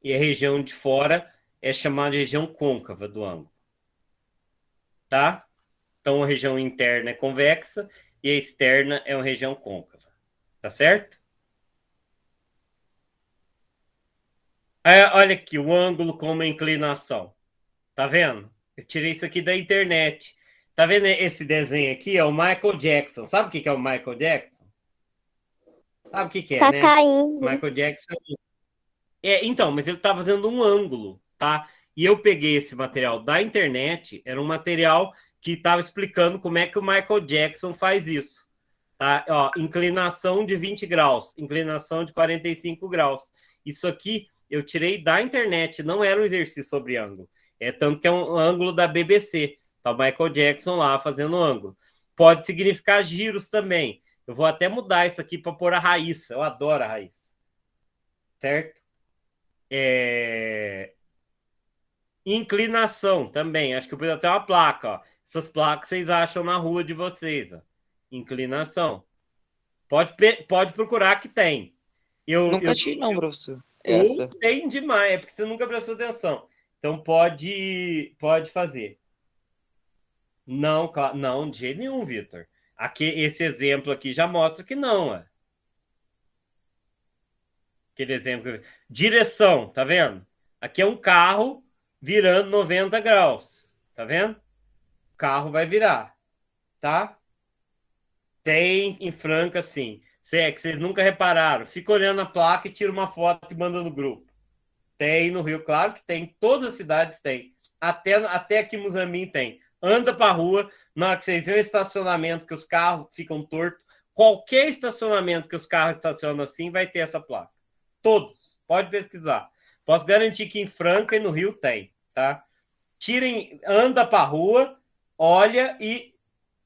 E a região de fora é chamada de região côncava do ângulo. Tá? Então, a região interna é convexa e a externa é uma região côncava. Tá certo? Olha aqui, o ângulo com uma inclinação. Tá vendo? Eu tirei isso aqui da internet. Tá vendo esse desenho aqui? É o Michael Jackson. Sabe o que é o Michael Jackson? Sabe o que é, Tá né? caindo. Michael Jackson. Então, mas ele tá fazendo um ângulo, tá? E eu peguei esse material da internet, era um material que estava explicando como é que o Michael Jackson faz isso. Tá? Ó, inclinação de 20 graus, inclinação de 45 graus. Isso aqui eu tirei da internet, não era um exercício sobre ângulo. Tanto que é um ângulo da BBC. Tá o Michael Jackson lá fazendo ângulo. Pode significar giros também. Eu vou até mudar isso aqui para pôr a Raíssa. Eu adoro a Raíssa. Certo? Inclinação também. Acho que eu preciso até uma placa. Ó. Essas placas vocês acham na rua de vocês. Ó. Inclinação. Pode procurar que tem. Nunca tive, não, professor. Essa. Tem demais. É porque você nunca prestou atenção. Então pode fazer. Não, não, de jeito nenhum, Vitor. Esse exemplo aqui já mostra que não. Aquele exemplo. Direção, tá vendo? Aqui é um carro virando 90 graus. Tá vendo? o carro vai virar, tá? Tem em Franca, sim. É que vocês nunca repararam. Fica olhando a placa e tira uma foto e manda no grupo. Tem no Rio, claro que tem. Todas as cidades têm. Até aqui em Muzambinho tem. Anda pra rua, na hora que vocês veem o estacionamento que os carros ficam tortos, qualquer estacionamento que os carros estacionam assim vai ter essa placa. Todos. Pode pesquisar. Posso garantir que em Franca e no Rio tem, tá? Anda pra rua, olha e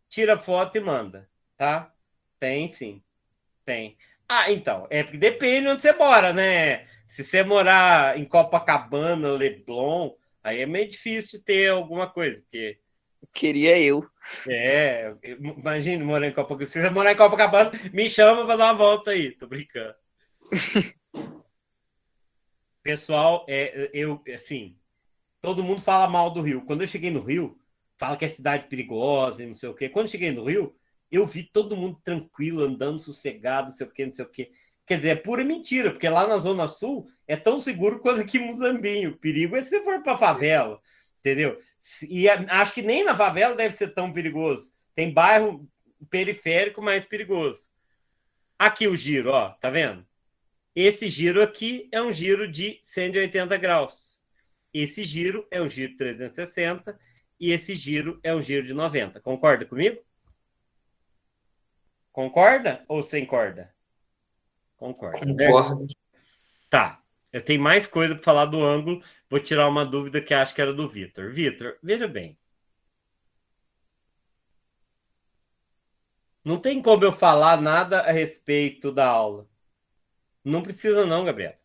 tira foto e manda, tá? Tem sim. Tem. Então, é porque depende onde você mora, né? Se você morar em Copacabana, Leblon, aí é meio difícil ter alguma coisa, porque... Queria eu. Imagina morar em Copacabana. Se você morar em Copacabana, me chama para dar uma volta aí. Tô brincando. Pessoal, assim, todo mundo fala mal do Rio. Quando eu cheguei no Rio, fala que é cidade perigosa e não sei o quê. Quando eu cheguei no Rio, eu vi todo mundo tranquilo, andando sossegado, não sei o quê, não sei o quê. Quer dizer, é pura mentira, porque lá na Zona Sul é tão seguro quanto aqui em Muzambinho. O perigo é se você for para favela, entendeu? E acho que nem na favela deve ser tão perigoso. Tem bairro periférico mais perigoso. Aqui o giro, ó, tá vendo? Esse giro aqui é um giro de 180 graus. Esse giro é um giro de 360 e esse giro é um giro de 90. Concorda comigo? Concorda ou sem corda? Concordo. Concordo. Tá. Eu tenho mais coisa para falar do ângulo. Vou tirar uma dúvida que acho que era do Vitor. Vitor, veja bem. Não tem como eu falar nada a respeito da aula. Não precisa não, Gabriel.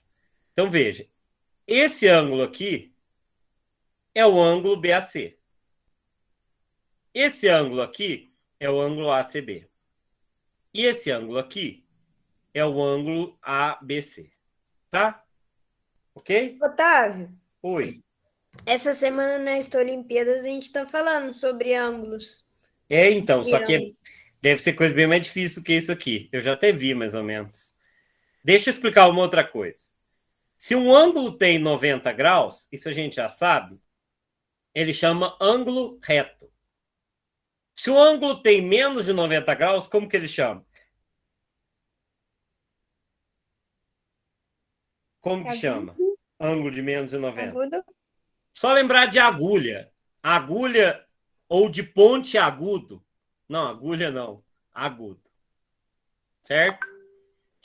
Então, veja. Esse ângulo aqui é o ângulo BAC. Esse ângulo aqui é o ângulo ACB. E esse ângulo aqui é o ângulo ABC. Tá? Ok? Otávio, Oi. essa semana nas Olimpíadas a gente tá falando sobre ângulos. Então, só que deve ser coisa bem mais difícil que isso aqui. Eu já até vi, mais ou menos. Deixa eu explicar uma outra coisa. Se um ângulo tem 90 graus, isso a gente já sabe, ele chama ângulo reto. Se o ângulo tem menos de 90 graus, como que ele chama? Como que chama? Ângulo de menos de 90. Agudo. Só lembrar de agulha. Agulha ou de ponte agudo. Não, agulha não. Agudo. Certo?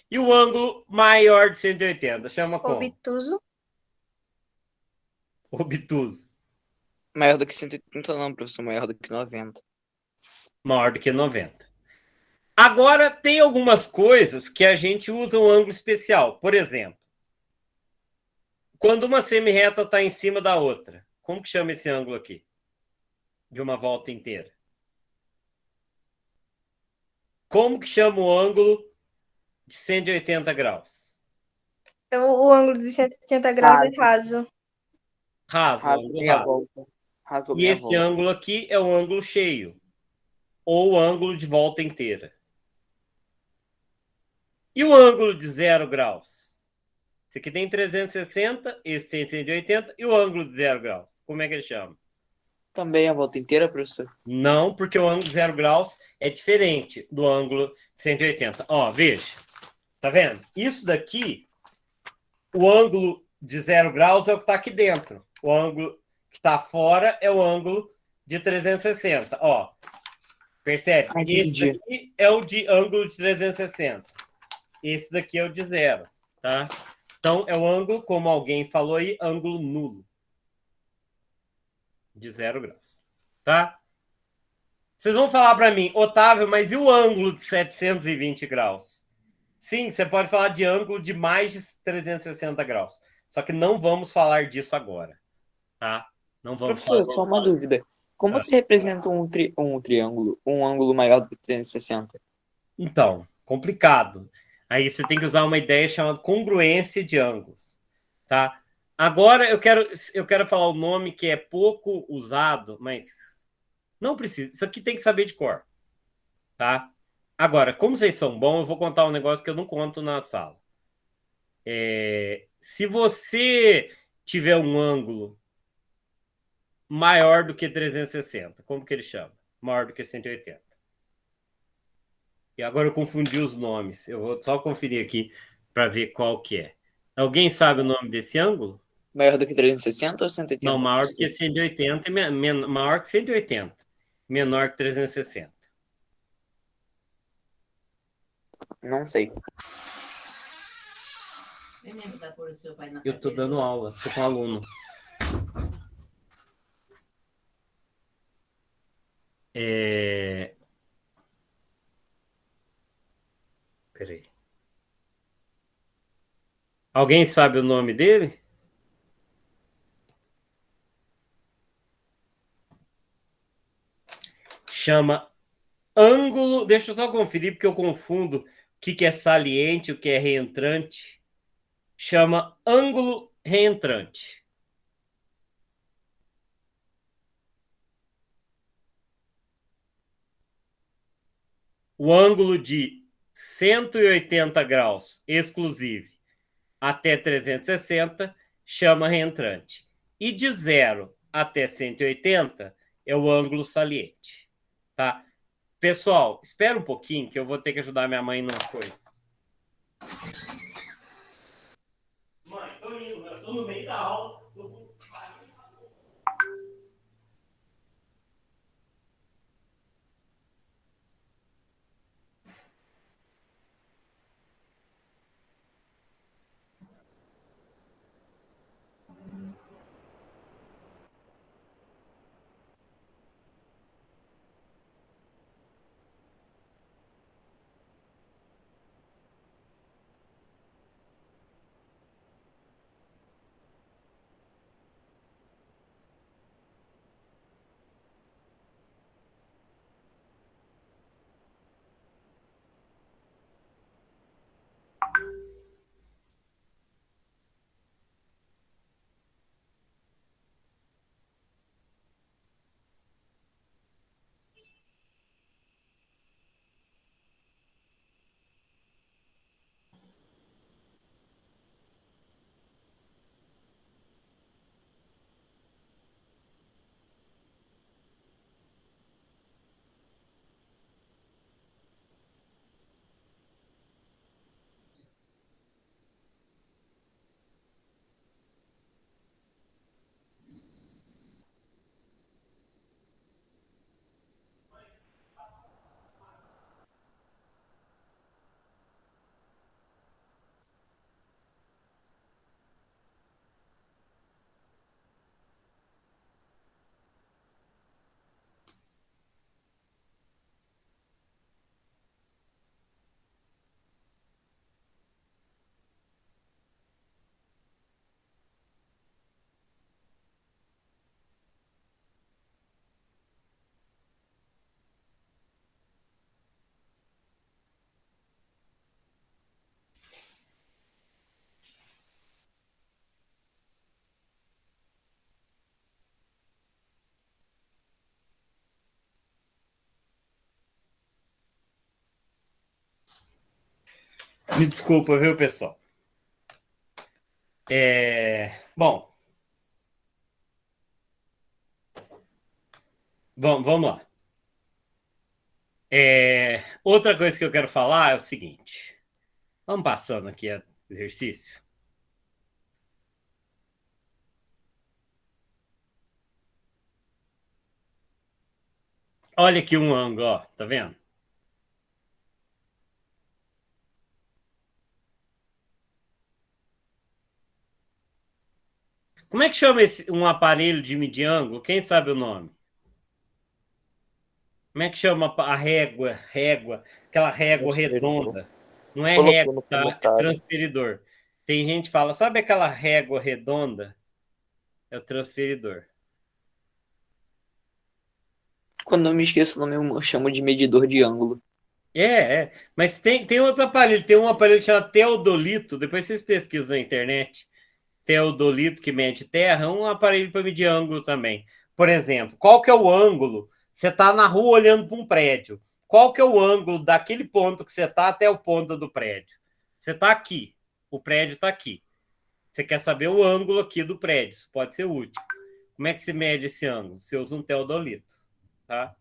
E o ângulo maior de 180? Chama como? Obtuso. Obtuso. Maior do que 130 não, professor. Maior do que 90. Maior do que 90. Agora, tem algumas coisas que a gente usa um ângulo especial. Por exemplo, quando uma semirreta está em cima da outra, como que chama esse ângulo aqui? De uma volta inteira. Como que chama o ângulo de 180 graus? O ângulo de 180 graus é raso. Raso, ângulo raso. E esse ângulo aqui é o ângulo cheio, ou ângulo de volta inteira. E o ângulo de 0 graus? Esse aqui tem 360, esse tem 180, e o ângulo de 0 graus? Como é que ele chama? Também a volta inteira, professor? Não, porque o ângulo de 0 graus é diferente do ângulo de 180. Ó, veja. Tá vendo? Isso daqui, o ângulo de 0 graus é o que está aqui dentro. O ângulo que está fora é o ângulo de 360. Ó, percebe? Esse daqui é o de ângulo de 360. Esse daqui é o de 0, tá? Então, é o ângulo, como alguém falou aí, ângulo nulo. De 0 graus, tá? Vocês vão falar para mim, Otávio, mas e o ângulo de 720 graus? Sim, você pode falar de ângulo de mais de 360 graus. Só que não vamos falar disso agora, tá? Não vamos Professor, só uma dúvida. Como se representa um triângulo, um ângulo maior do que 360? Então, complicado. Aí você tem que usar uma ideia chamada congruência de ângulos, tá? Agora eu quero falar o nome que é pouco usado, mas não precisa. Isso aqui tem que saber de cor, tá? Agora, como vocês são bons, eu vou contar um negócio que eu não conto na sala. Se você tiver um ângulo maior do que 360. Como que ele chama? Maior do que 180. E agora eu confundi os nomes. Eu vou só conferir aqui para ver qual que é. Alguém sabe o nome desse ângulo? Maior do que 360 ou 180? Não, maior do que 180 e maior que 180. Menor que 360. Não sei. Eu estou dando aula, sou com aluno. Peraí. Alguém sabe o nome dele? Chama ângulo. Deixa eu só conferir, porque eu confundo o que é saliente, o que é reentrante. Chama ângulo reentrante. O ângulo de 180 graus exclusivo até 360 chama reentrante. E de 0 até 180 é o ângulo saliente. Tá? Pessoal, espera um pouquinho que eu vou ter que ajudar minha mãe numa coisa. Mãe, tô indo, eu tô no meio da aula. Me desculpa, viu, pessoal? Bom. Vamos lá. Outra coisa que eu quero falar é o seguinte. Vamos passando aqui o exercício. Olha aqui um ângulo, ó, tá vendo? Como é que chama um aparelho de medir ângulo? Quem sabe o nome? Como é que chama a régua? Aquela régua redonda. Não é régua, tá? É transferidor. Tem gente que fala, sabe aquela régua redonda? É o transferidor. Quando eu me esqueço o nome, eu chamo de medidor de ângulo. Mas tem outros aparelhos. Tem um aparelho chamado teodolito. Depois vocês pesquisam na internet. Teodolito, que mede terra, é um aparelho para medir ângulo também. Por exemplo, qual que é o ângulo? Você está na rua olhando para um prédio. Qual que é o ângulo daquele ponto que você está até o ponto do prédio? Você está aqui. O prédio está aqui. Você quer saber o ângulo aqui do prédio. Isso pode ser útil. Como é que se mede esse ângulo? Você usa um teodolito, tá?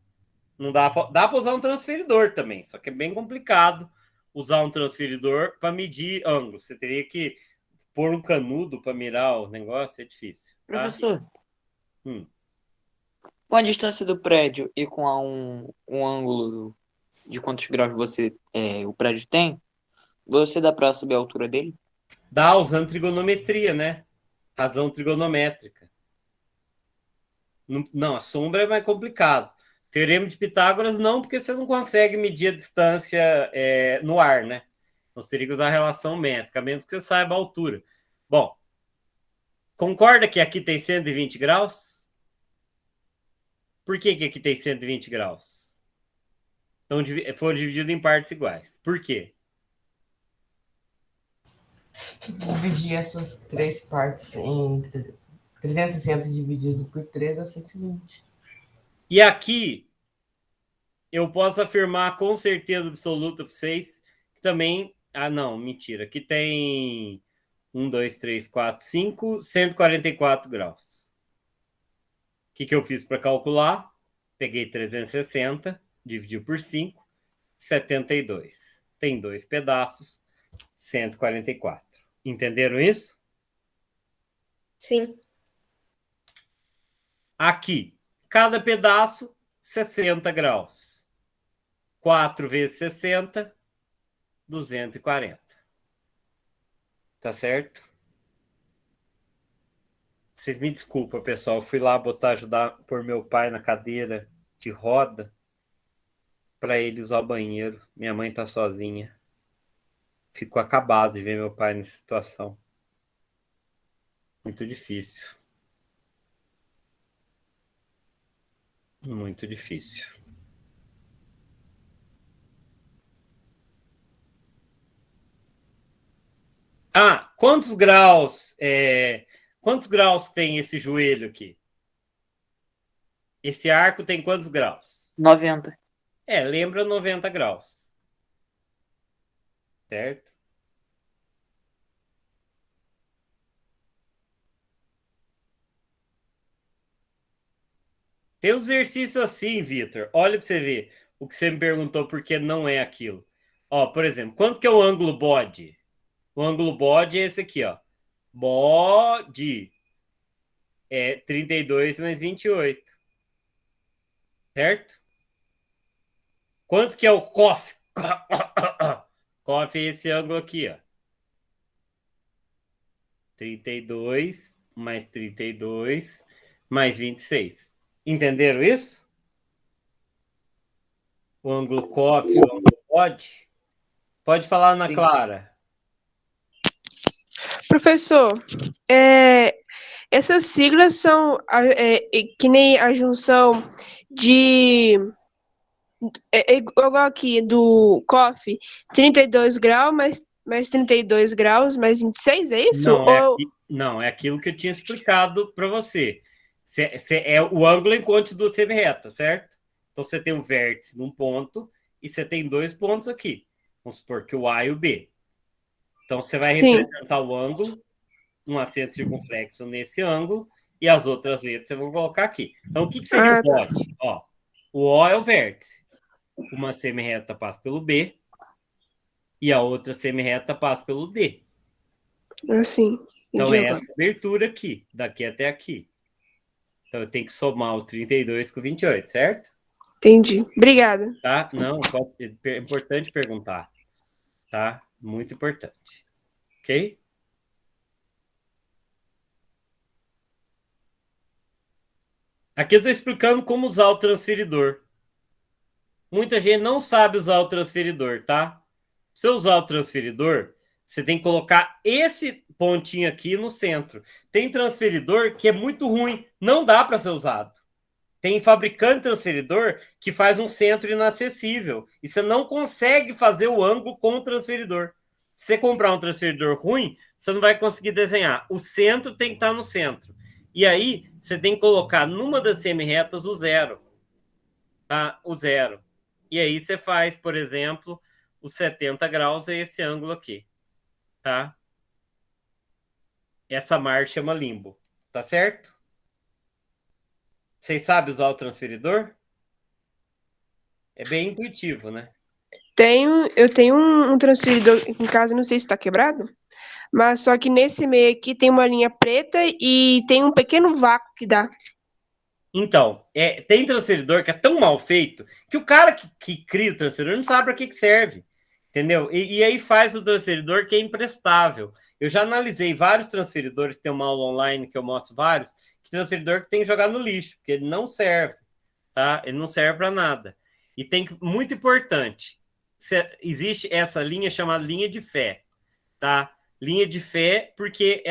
Não dá para usar um transferidor também, só que é bem complicado usar um transferidor para medir ângulo. Você teria que pôr um canudo para mirar o negócio, é difícil. Tá? Professor, com a distância do prédio e com um ângulo de quantos graus o prédio tem, você dá para saber a altura dele? Dá usando trigonometria, né? Razão trigonométrica. Não, a sombra é mais complicado. Teorema de Pitágoras não, porque você não consegue medir a distância no ar, né? Então você teria que usar a relação métrica, a menos que você saiba a altura. Bom, concorda que aqui tem 120 graus? Por que aqui tem 120 graus? Então foram divididos em partes iguais. Por quê? Dividir essas 3 partes em 360 dividido por 3 dá 120. E aqui eu posso afirmar com certeza absoluta para vocês que também... Ah, não, mentira. Aqui tem 1, 2, 3, 4, 5, 144 graus. O que eu fiz para calcular? Peguei 360, dividi por 5, 72. Tem 2 pedaços, 144. Entenderam isso? Sim. Aqui, cada pedaço, 60 graus. 4 vezes 60, 240. Tá certo? Vocês me desculpam, pessoal. Eu fui lá ajudar por meu pai na cadeira de roda para ele usar o banheiro. Minha mãe tá sozinha. Fico acabado de ver meu pai nessa situação. Muito difícil. Muito difícil. Ah, quantos graus tem esse joelho aqui? Esse arco tem quantos graus? 90. Lembra 90 graus. Certo? Tem uns exercícios assim, Vitor. Olha para você ver o que você me perguntou porque não é aquilo. Ó, por exemplo, quanto que é o ângulo bode? O ângulo bode é esse aqui, ó. Bode é 32 mais 28. Certo? Quanto que é o COF? COF é esse ângulo aqui, ó. 32 mais 32 mais 26. Entenderam isso? O ângulo COF e o ângulo bode? Pode falar, Ana Clara. Professor, essas siglas são que nem a junção de... igual aqui do COF, 32 graus mais 32 graus mais 26, é isso? Não, é aquilo que eu tinha explicado para você. É o ângulo enquanto duas semi-retas, certo? Então você tem o vértice num ponto e você tem 2 pontos aqui. Vamos supor que o A e o B. Então você vai representar o ângulo, um acento circunflexo nesse ângulo, e as outras letras você vai colocar aqui. Então o que seria o bode? Ó, o O é o vértice. Uma semi-reta passa pelo B e a outra semi-reta passa pelo D. Assim. Então é essa abertura aqui, daqui até aqui. Então eu tenho que somar o 32 com o 28, certo? Entendi. Obrigada. Tá? Não, é importante perguntar. Tá? Muito importante. Ok? Aqui eu estou explicando como usar o transferidor. Muita gente não sabe usar o transferidor, tá? Pra você usar o transferidor, você tem que colocar esse pontinho aqui no centro. Tem transferidor que é muito ruim, não dá para ser usado. Tem fabricante transferidor que faz um centro inacessível e você não consegue fazer o ângulo com o transferidor. Se você comprar um transferidor ruim, você não vai conseguir desenhar. O centro tem que estar no centro. E aí, você tem que colocar numa das semi-retas o zero. Tá? O zero. E aí você faz, por exemplo, os 70 graus é esse ângulo aqui. Tá? Essa marcha chama limbo. Tá certo? Vocês sabem usar o transferidor? É bem intuitivo, né? Eu tenho um transferidor em casa, não sei se está quebrado, mas só que nesse meio aqui tem uma linha preta e tem um pequeno vácuo que dá. Então, tem transferidor que é tão mal feito que o cara que cria o transferidor não sabe para que serve. Entendeu? E aí faz o transferidor que é imprestável. Eu já analisei vários transferidores, tem uma aula online que eu mostro vários, que transferidor que tem que jogar no lixo, porque ele não serve, tá? Ele não serve para nada. E tem que, muito importante, existe essa linha chamada linha de fé, tá? Linha de fé, porque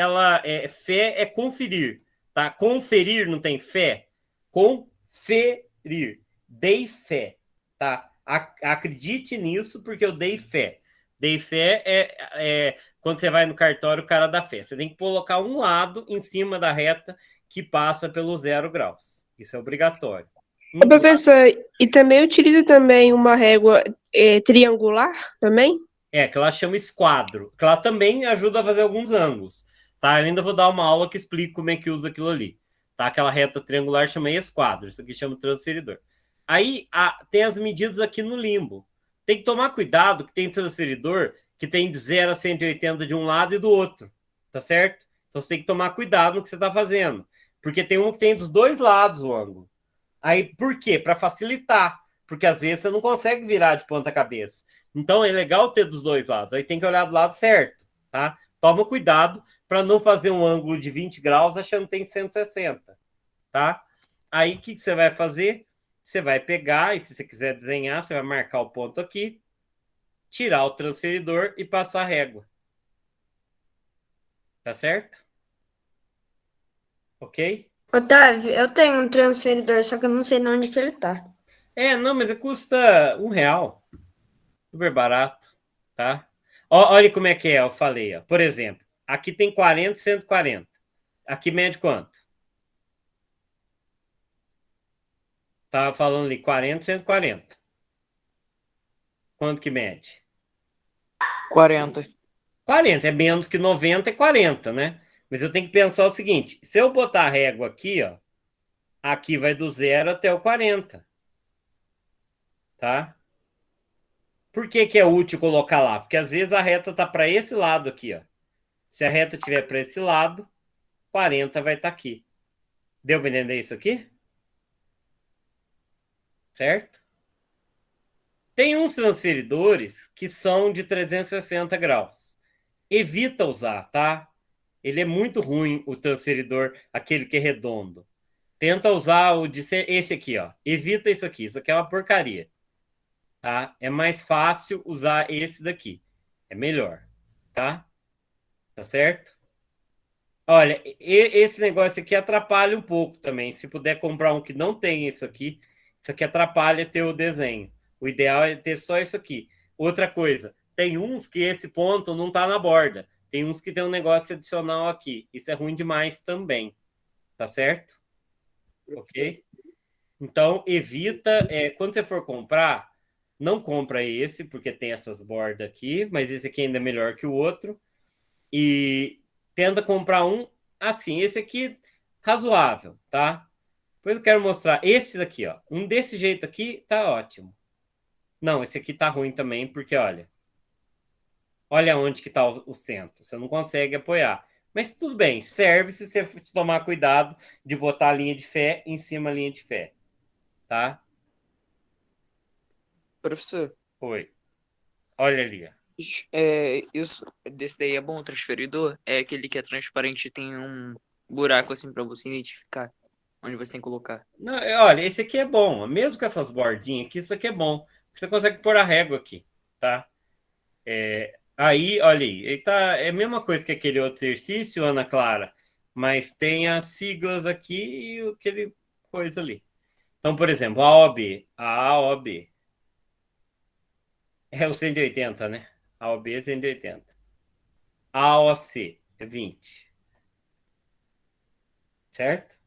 fé é conferir, tá? Conferir não tem fé. Conferir. Dei fé, tá? Acredite nisso, porque eu dei fé. Dei fé quando você vai no cartório, o cara dá fé. Você tem que colocar um lado em cima da reta que passa pelos 0 graus. Isso é obrigatório. Professor, e também utiliza também uma régua triangular também? Que ela chama esquadro, que ela também ajuda a fazer alguns ângulos, tá? Eu ainda vou dar uma aula que explica como é que usa aquilo ali, tá? Aquela reta triangular chama esquadro, isso aqui chama transferidor. Aí tem as medidas aqui no limbo. Tem que tomar cuidado que tem transferidor que tem de 0 a 180 de um lado e do outro, tá certo? Então você tem que tomar cuidado no que você está fazendo, porque tem um que tem dos dois lados o ângulo. Aí, por quê? Para facilitar, porque às vezes você não consegue virar de ponta cabeça. Então é legal ter dos dois lados. Aí tem que olhar do lado certo, tá? Toma cuidado para não fazer um ângulo de 20 graus achando que tem 160, tá? Aí o que você vai fazer? Você vai pegar e se você quiser desenhar, você vai marcar o ponto aqui, tirar o transferidor e passar a régua. Tá certo? Ok? Otávio, eu tenho um transferidor, só que eu não sei onde que ele tá. Não, mas custa R$ 1. Super barato, tá? Olha como é que é, eu falei, ó. Por exemplo, aqui tem 40 e 140. Aqui mede quanto? Tava falando ali 40 e 140. Quanto que mede? 40. 40, é menos que 90 é 40, né? Mas eu tenho que pensar o seguinte, se eu botar a régua aqui, ó, aqui vai do 0 até o 40, tá? Por que é útil colocar lá? Porque às vezes a reta tá para esse lado aqui, ó. Se a reta estiver para esse lado, 40 vai estar aqui. Deu para entender isso aqui? Certo? Tem uns transferidores que são de 360 graus. Evita usar, tá? Ele é muito ruim, o transferidor, aquele que é redondo. Tenta usar o de ser esse aqui, ó. Evita isso aqui. Isso aqui é uma porcaria. Tá? É mais fácil usar esse daqui. É melhor. Tá? Tá certo? Olha, esse negócio aqui atrapalha um pouco também. Se puder comprar um que não tem isso aqui atrapalha ter o desenho. O ideal é ter só isso aqui. Outra coisa, tem uns que esse ponto não está na borda. Tem uns que tem um negócio adicional aqui. Isso é ruim demais também. Tá certo? Ok? Então, evita, quando você for comprar, não compra esse, porque tem essas bordas aqui, mas esse aqui ainda é melhor que o outro. E tenta comprar um assim, esse aqui razoável, tá? Depois eu quero mostrar esse daqui, ó. Um desse jeito aqui tá ótimo. Não, esse aqui tá ruim também, porque olha onde que tá o centro. Você não consegue apoiar. Mas tudo bem, serve se você tomar cuidado de botar a linha de fé em cima da linha de fé, tá? Professor, Oi. Olha ali, ó. isso desse daí é bom, o transferidor? É aquele que é transparente e tem um buraco assim pra você identificar onde você tem que colocar. Não, olha, esse aqui é bom. Mesmo com essas bordinhas aqui, isso aqui é bom. Você consegue pôr a régua aqui, tá? Aí, olha aí, ele tá, é a mesma coisa que aquele outro exercício, Ana Clara, mas tem as siglas aqui e aquele coisa ali. Então, por exemplo, a AOB é o 180, né? AOB é 180. AOC é 20. Certo?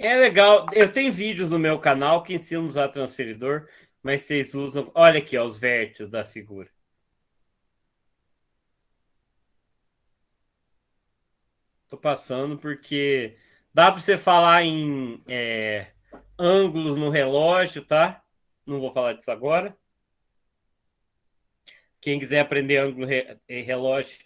É legal. Eu tenho vídeos no meu canal que ensinam a usar transferidor, mas vocês usam. Olha aqui, ó, os vértices da figura. Tô passando porque dá para você falar em ângulos no relógio, tá? Não vou falar disso agora. Quem quiser aprender ângulo em relógio,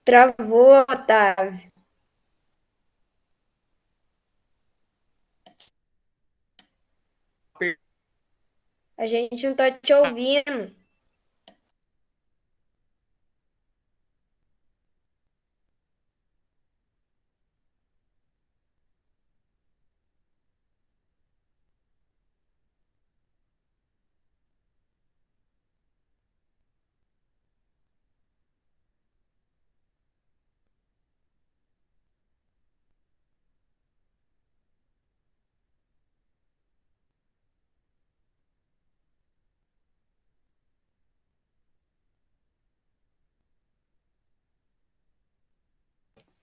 Travou, Otávio. A gente não tá te ouvindo.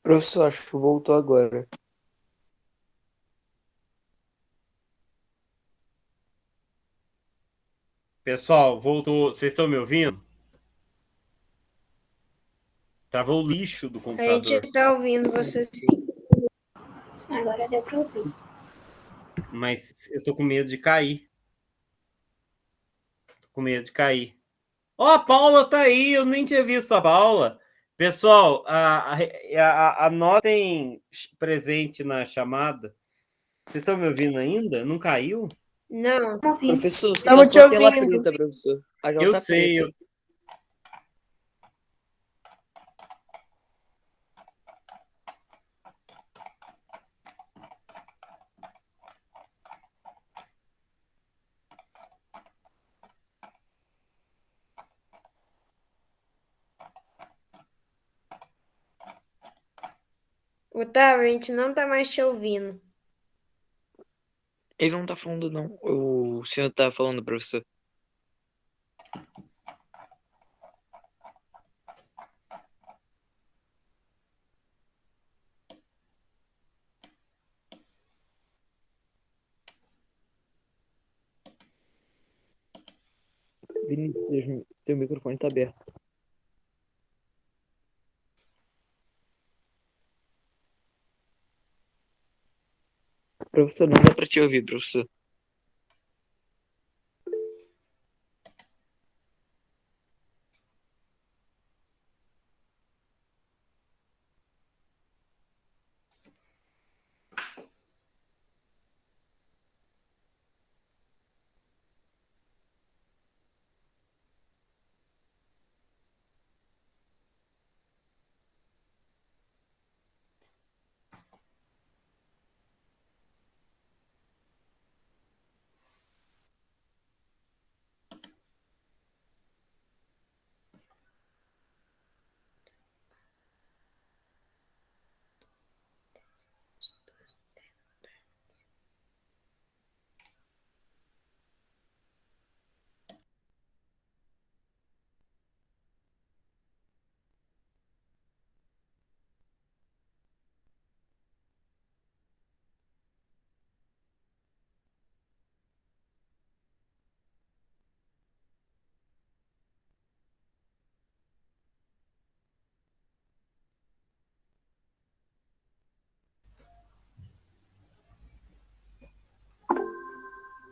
Professor, acho que voltou agora. pessoal, voltou. Vocês estão me ouvindo? Travou o lixo do A computador. gente tá ouvindo você sim. Agora deu para ouvir. Mas eu tô com medo de cair. Tô com medo de cair. Ó, a Paula tá aí, eu nem tinha visto a Paula. Pessoal, anotem presente na chamada. Vocês estão me ouvindo ainda? Não caiu? Não. Professor, você tá Estamos te só tela ouvindo. preta, professor. A Eu tá sei. preta. Otávio, a gente não tá mais te ouvindo. Ele não tá falando, não. O senhor tá falando, professor. Vinícius, teu microfone tá aberto. Professor, não dá pra te ouvir, professor.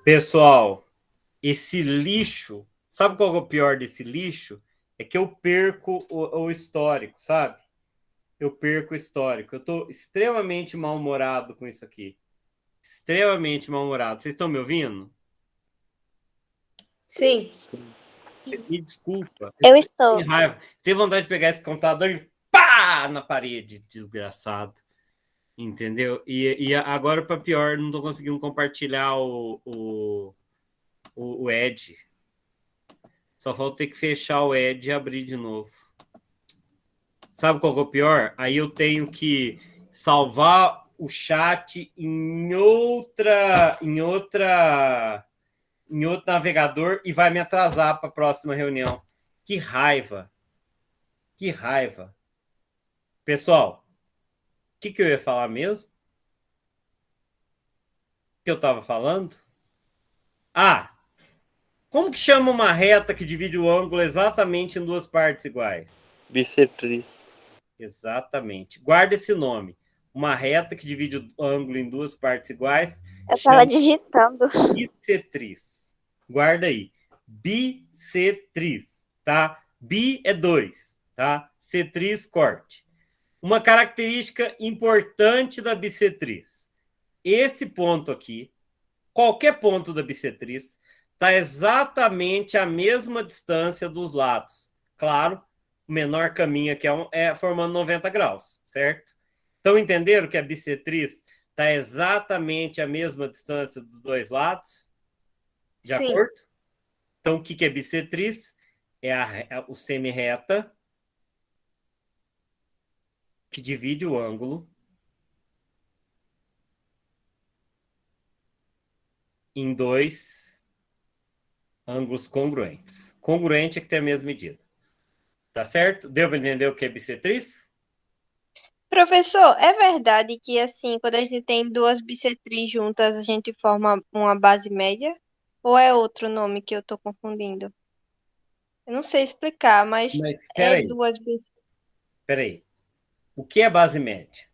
Pessoal, esse lixo, sabe qual é o pior desse lixo? É que eu perco o histórico, sabe? Eu perco o histórico. Eu tô extremamente mal-humorado com isso aqui. Extremamente mal-humorado. Vocês estão me ouvindo? Sim. Me desculpa. Eu estou. Tenho raiva. Tenho vontade de pegar esse computador e pá na parede, desgraçado. Entendeu? E agora, para pior, não estou conseguindo compartilhar o Edge. Só falta ter que fechar o Edge e abrir de novo. Sabe qual que é o pior? Aí eu tenho que salvar o chat em outro navegador e vai me atrasar para a próxima reunião. Que raiva. Que raiva. Pessoal, o que eu ia falar mesmo? O que eu estava falando? Ah, como que chama uma reta que divide o ângulo exatamente em duas partes iguais? Bissetriz. Exatamente. Guarda esse nome. Uma reta que divide o ângulo em duas partes iguais. Eu estava digitando. Bissetriz. Guarda aí. Bissetriz, tá? Bi é 2, tá? Setriz, corte. Uma característica importante da bissetriz. Esse ponto aqui, qualquer ponto da bissetriz, está exatamente a mesma distância dos lados. Claro, o menor caminho aqui é formando 90 graus, certo? Então, entenderam que a bissetriz está exatamente a mesma distância dos dois lados? De Sim. acordo? Então, o que é bissetriz? É o semi-reta que divide o ângulo em dois ângulos congruentes. Congruente é que tem a mesma medida. Tá certo? Deu para entender o que é bissetriz? Professor, é verdade que assim, quando a gente tem duas bissetrizes juntas, a gente forma uma base média? Ou é outro nome que eu tô confundindo? Eu não sei explicar, mas peraí. duas bissetrizes. Peraí. O que é base média?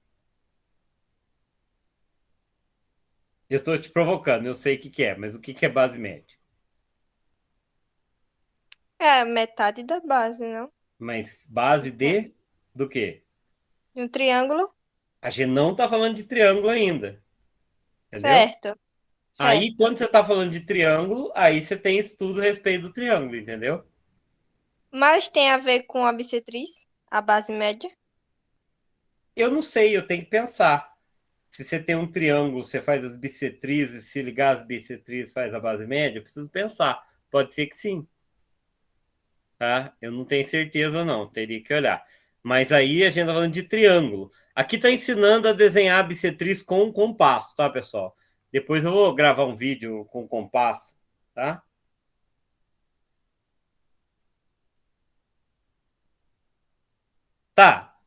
Eu estou te provocando, eu sei o que é, mas o que é base média? É metade da base, não? Mas base do quê? De um triângulo? A gente não está falando de triângulo ainda. Entendeu? Certo. Aí, quando você está falando de triângulo, aí você tem estudo a respeito do triângulo, entendeu? Mas tem a ver com a bissetriz, a base média? Eu não sei, eu tenho que pensar. Se você tem um triângulo, você faz as bissetrizes, se ligar as bissetrizes faz a base média, eu preciso pensar. Pode ser que sim. Tá? Eu não tenho certeza, não. Teria que olhar. Mas aí a gente está falando de triângulo. Aqui está ensinando a desenhar a bissetriz com compasso, tá, pessoal? Depois eu vou gravar um vídeo com compasso, tá? Tá.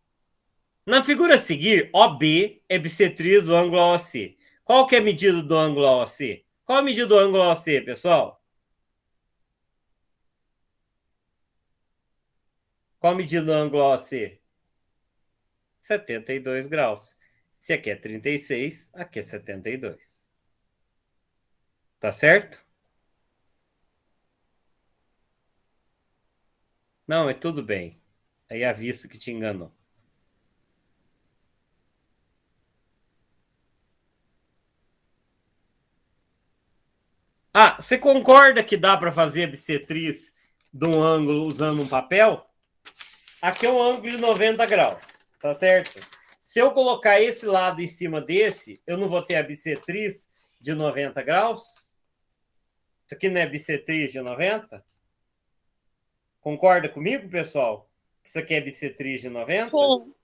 Na figura a seguir, OB é bissetriz do ângulo OC. Qual que é a medida do ângulo OC? Qual a medida do ângulo OC, pessoal? Qual a medida do ângulo OC? 72 graus. Se aqui é 36, aqui é 72. Tá certo? Não, é tudo bem. Aí a vista que te enganou. Ah, você concorda que dá para fazer a bissetriz de um ângulo usando um papel? Aqui é um ângulo de 90 graus, tá certo? Se eu colocar esse lado em cima desse, eu não vou ter a bissetriz de 90 graus? Isso aqui não é bissetriz de 90? Concorda comigo, pessoal? Isso aqui é bissetriz de 90? Sim.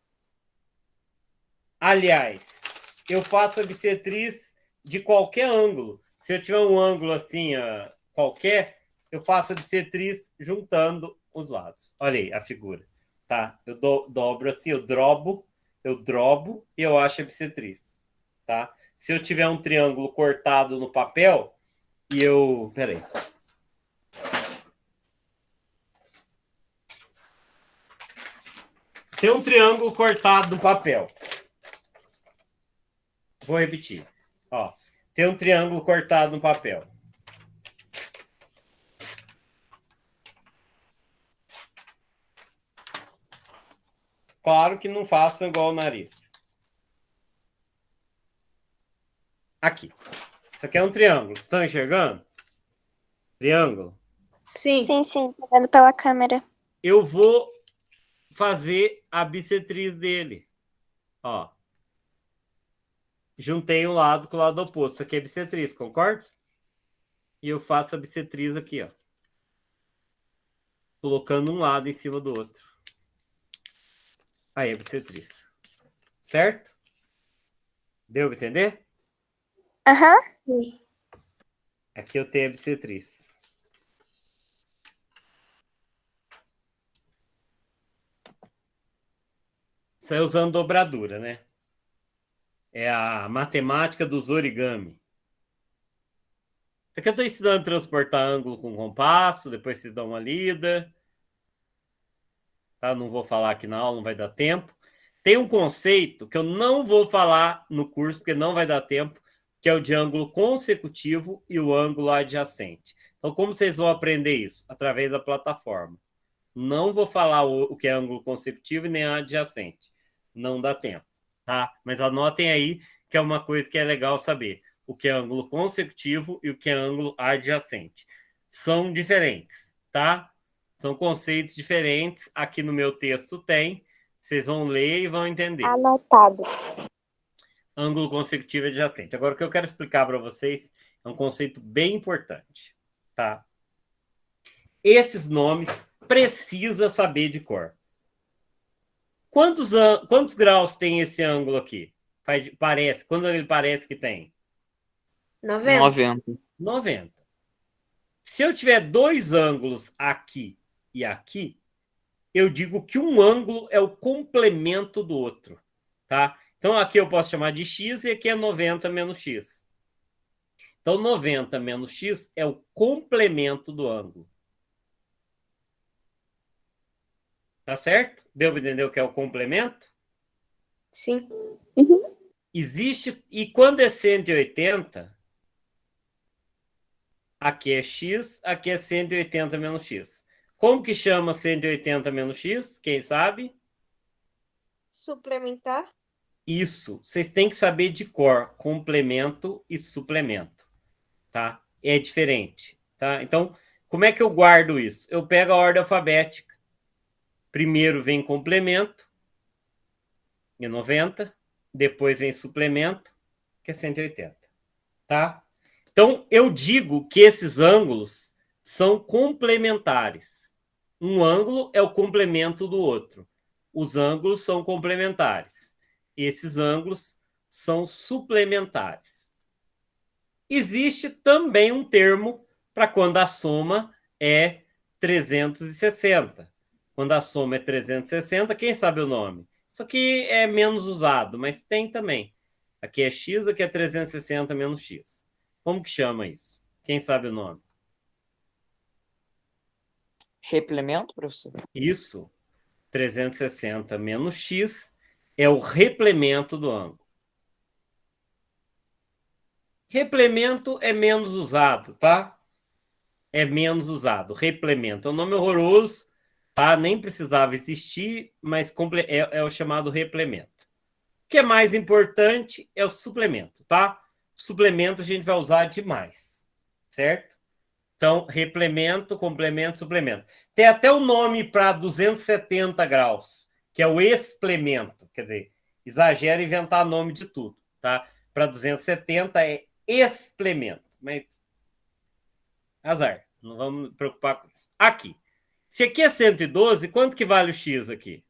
Aliás, eu faço a bissetriz de qualquer ângulo. Se eu tiver um ângulo assim, qualquer, eu faço a bissetriz juntando os lados. Olha aí a figura. Tá? Eu dobro assim, eu drobo e eu acho a bissetriz. Tá? Se eu tiver um triângulo cortado no papel e eu... Peraí. Tem um triângulo cortado no papel. Vou repetir. Ó, tem um triângulo cortado no papel. Claro que não façam igual o nariz. Aqui. Isso aqui é um triângulo. Vocês estão enxergando? Triângulo? Sim. Sim, tô vendo pela câmera. Eu vou fazer a bissetriz dele. Ó. Juntei um lado com o lado oposto. Isso aqui é bissetriz, concorda? E eu faço a bissetriz aqui, ó. colocando um lado em cima do outro. Aí é bissetriz. Certo? Deu para entender? Aham. Aqui eu tenho a bissetriz. Isso é usando dobradura, né? É a matemática dos origami. Isso aqui eu estou ensinando a transportar ângulo com compasso, depois vocês dão uma lida. Tá? Não vou falar aqui na aula, não vai dar tempo. Tem um conceito que eu não vou falar no curso, porque não vai dar tempo, que é o de ângulo consecutivo e o ângulo adjacente. Então, como vocês vão aprender isso? Através da plataforma. Não vou falar o que é ângulo consecutivo e nem adjacente. Não dá tempo, tá? Mas anotem aí que é uma coisa que é legal saber. O que é ângulo consecutivo e o que é ângulo adjacente. São diferentes, tá? São conceitos diferentes. Aqui no meu texto tem. Vocês vão ler e vão entender. Anotado. Ângulo consecutivo e adjacente. Agora, o que eu quero explicar para vocês é um conceito bem importante, tá? Esses nomes precisa saber de cor. Quantos graus tem esse ângulo aqui? Parece. Quando ele parece que tem? 90. 90. Se eu tiver dois ângulos aqui e aqui, eu digo que um ângulo é o complemento do outro, tá? Então, aqui eu posso chamar de x e aqui é 90 menos x. Então, 90 menos x é o complemento do ângulo. Tá certo? Deu para entender o que é o complemento? Sim. Existe, e quando é 180, aqui é x, aqui é 180 menos x. Como que chama 180 menos x? Quem sabe? Suplementar. Isso, vocês têm que saber de cor, complemento e suplemento, tá? É diferente, tá? Então, como é que eu guardo isso? Eu pego a ordem alfabética. Primeiro vem complemento, que é 90, depois vem suplemento, que é 180, tá? Então, eu digo que esses ângulos são complementares. Um ângulo é o complemento do outro. Os ângulos são complementares. Esses ângulos são suplementares. Existe também um termo para quando a soma é 360. Quando a soma é 360, quem sabe o nome? Isso aqui é menos usado, mas tem também. Aqui é x, aqui é 360 menos x. Como que chama isso? Quem sabe o nome? Replemento, professor? Isso. 360 menos x é o replemento do ângulo. Replemento é menos usado, tá? É menos usado. Replemento é um nome horroroso, tá? Nem precisava existir, mas é o chamado replemento. O que é mais importante é o suplemento, tá? Suplemento a gente vai usar demais, certo? Então, replemento, complemento, suplemento. Tem até o nome para 270 graus, que é o explemento. Quer dizer, exagera inventar nome de tudo, tá? Para 270 é explemento, mas azar, não vamos nos preocupar com isso. Aqui, se aqui é 112, quanto que vale o x aqui?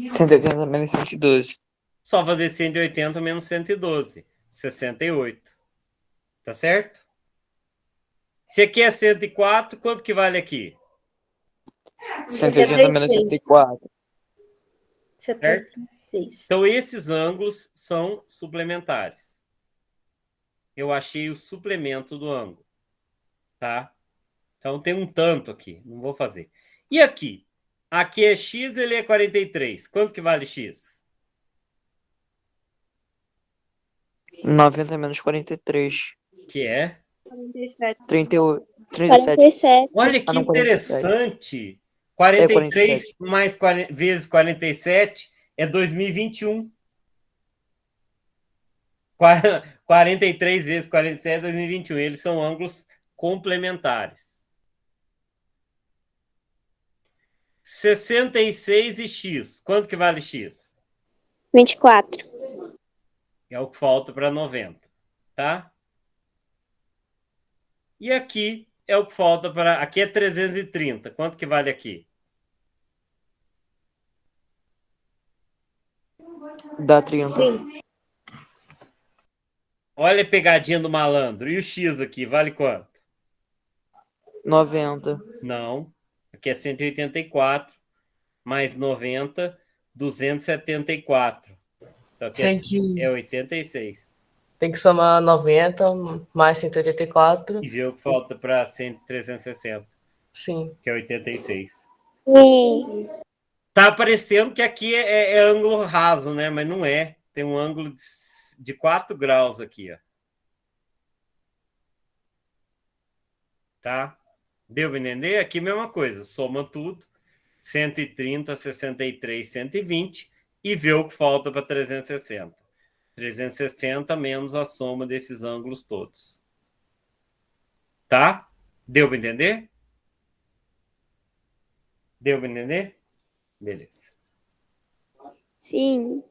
180 menos 112. Só fazer 180 menos 112, 68. Tá certo? Se aqui é 104, quanto que vale aqui? 180 menos 104. 76. Então, esses ângulos são suplementares. Eu achei o suplemento do ângulo. Tá? Então, tem um tanto aqui. Não vou fazer. E aqui? Aqui é x, ele é 43. Quanto que vale x? 90 menos 43. Que é? 47. 38. 37. 47. Olha que não, 47. interessante. 43 47. mais vezes 47 é 2021. 43 vezes 47 é 2021. Eles são ângulos complementares. 66 e x. Quanto que vale x? 24. É o que falta para 90. Tá? E aqui é o que falta para... Aqui é 330. Quanto que vale aqui? Dá 30. Olha a pegadinha do malandro. E o X aqui, vale quanto? 90. Não. Aqui é 184. Mais 90, 274. Então aqui é 86. Tem que somar 90 mais 184. E ver o que falta para 360. Sim. Que é 86. Sim. Tá parecendo que aqui é ângulo raso, né? Mas não é. Tem um ângulo de 4 graus aqui, ó. Tá? Deu para entender? Aqui mesma coisa. Soma tudo. 130, 63, 120 e vê o que falta para 360. 360 menos a soma desses ângulos todos. Tá? Deu para entender? Deu para entender? Beleza. Sim.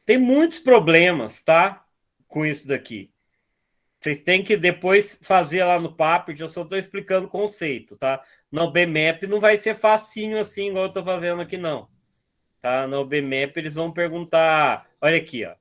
Tem muitos problemas, tá? Com isso daqui. Vocês têm que depois fazer lá no Papert, eu só estou explicando o conceito, tá? No BMAP não vai ser facinho assim, igual eu estou fazendo aqui, não. Tá? No BMAP eles vão perguntar... Olha aqui, ó.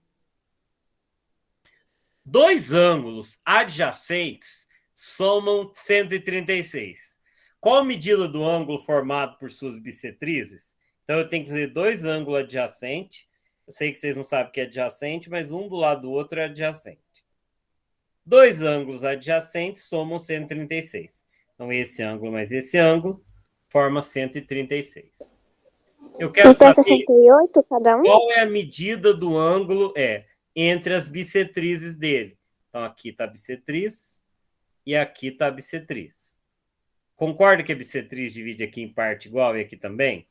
Dois ângulos adjacentes somam 136. Qual a medida do ângulo formado por suas bissetrizes? Então, eu tenho que dizer dois ângulos adjacentes. Eu sei que vocês não sabem o que é adjacente, mas um do lado do outro é adjacente. Dois ângulos adjacentes somam 136. Então, esse ângulo mais esse ângulo forma 136. Eu quero então, saber 68 cada um? Qual é a medida do ângulo entre as bissetrizes dele. Então, aqui está a bissetriz e aqui está a bissetriz. Concorda que a bissetriz divide aqui em parte igual e aqui também?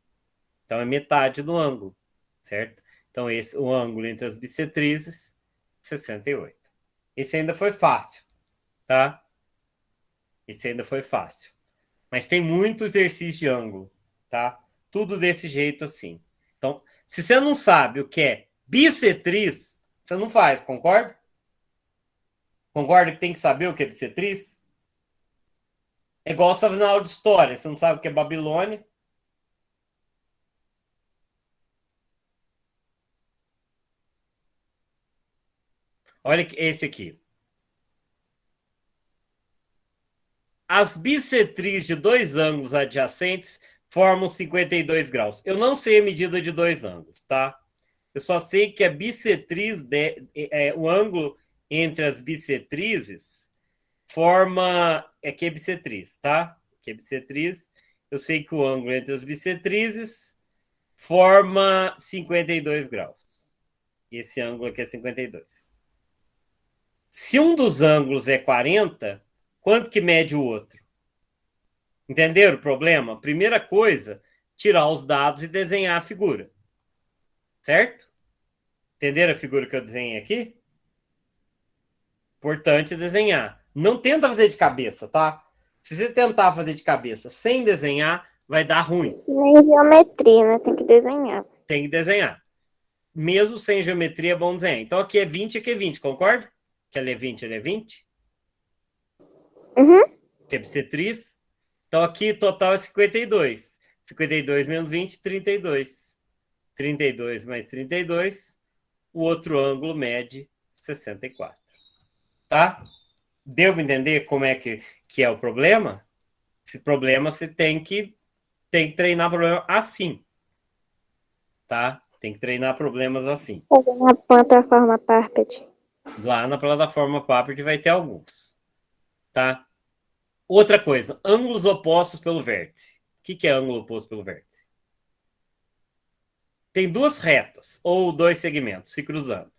Então, é metade do ângulo, certo? Então, o ângulo entre as bissetrizes, 68. Esse ainda foi fácil, tá? Esse ainda foi fácil. Mas tem muito exercício de ângulo, tá? Tudo desse jeito assim. Então, se você não sabe o que é bissetriz, você não faz, concorda? Concorda que tem que saber o que é bissetriz? É igual você na aula de história. Você não sabe o que é Babilônia? Olha esse aqui. As bissetrizes de dois ângulos adjacentes formam 52 graus. Eu não sei a medida de dois ângulos, tá? Eu só sei que a bissetriz, o ângulo entre as bissetrizes forma... Aqui é bissetriz, tá? Aqui é bissetriz. Eu sei que o ângulo entre as bissetrizes forma 52 graus. E esse ângulo aqui é 52. Se um dos ângulos é 40, quanto que mede o outro? Entenderam o problema? Primeira coisa, tirar os dados e desenhar a figura. Certo? Entenderam a figura que eu desenhei aqui? Importante desenhar. Não tenta fazer de cabeça, tá? Se você tentar fazer de cabeça sem desenhar, vai dar ruim. Nem geometria, né? Tem que desenhar. Tem que desenhar. Mesmo sem geometria, é bom desenhar. Então, aqui é 20, aqui é 20, concorda? Que ela é 20, ela é 20? Uhum. Que é bissetriz. Então, aqui, total é 52. 52 menos 20, 32. 32 mais 32. O outro ângulo mede 64. Tá? Deu para entender como é que é o problema? Esse problema você tem que treinar problema assim. Tá? Tem que treinar problemas assim. Na plataforma Papert. Lá na plataforma Papert vai ter alguns. Tá? Outra coisa, ângulos opostos pelo vértice. O que é ângulo oposto pelo vértice? Tem duas retas ou dois segmentos se cruzando.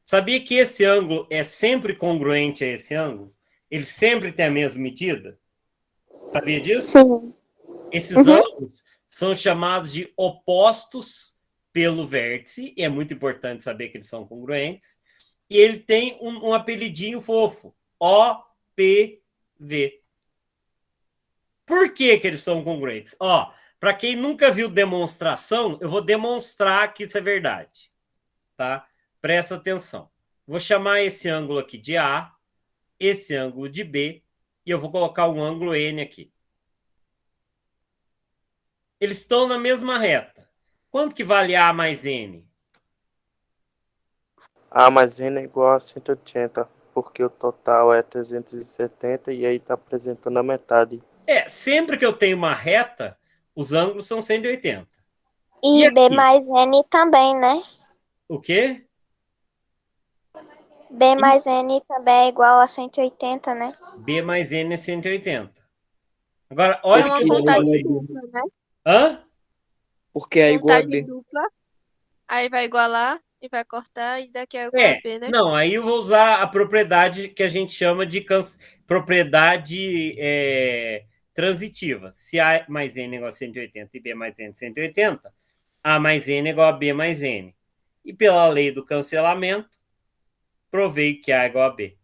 Sabia que esse ângulo é sempre congruente a esse ângulo? Ele sempre tem a mesma medida? Sabia disso? Sim. Esses ângulos são chamados de opostos pelo vértice, e é muito importante saber que eles são congruentes. E ele tem um apelidinho fofo, OPV. Por que eles são congruentes? Ó, para quem nunca viu demonstração, eu vou demonstrar que isso é verdade, tá? Presta atenção. Vou chamar esse ângulo aqui de A, esse ângulo de B, e eu vou colocar um ângulo N aqui. Eles estão na mesma reta. Quanto que vale A mais N? A mais N é igual a 180, porque o total é 370 e aí está apresentando a metade. Sempre que eu tenho uma reta, os ângulos são 180. E B mais N também, né? O quê? B mais N também é igual a 180, né? B mais N é 180. Agora, olha É o uma que eu vou contagem fazer. dupla, né? Hã? Porque é igual a Contagem B. dupla. Aí vai igualar e vai cortar e daqui é igual a B, né? Não, aí eu vou usar a propriedade que a gente chama de propriedade transitiva. Se A mais N é igual a 180 e B mais N é 180, A mais N é igual a B mais N. E pela lei do cancelamento, provei que A é igual a B.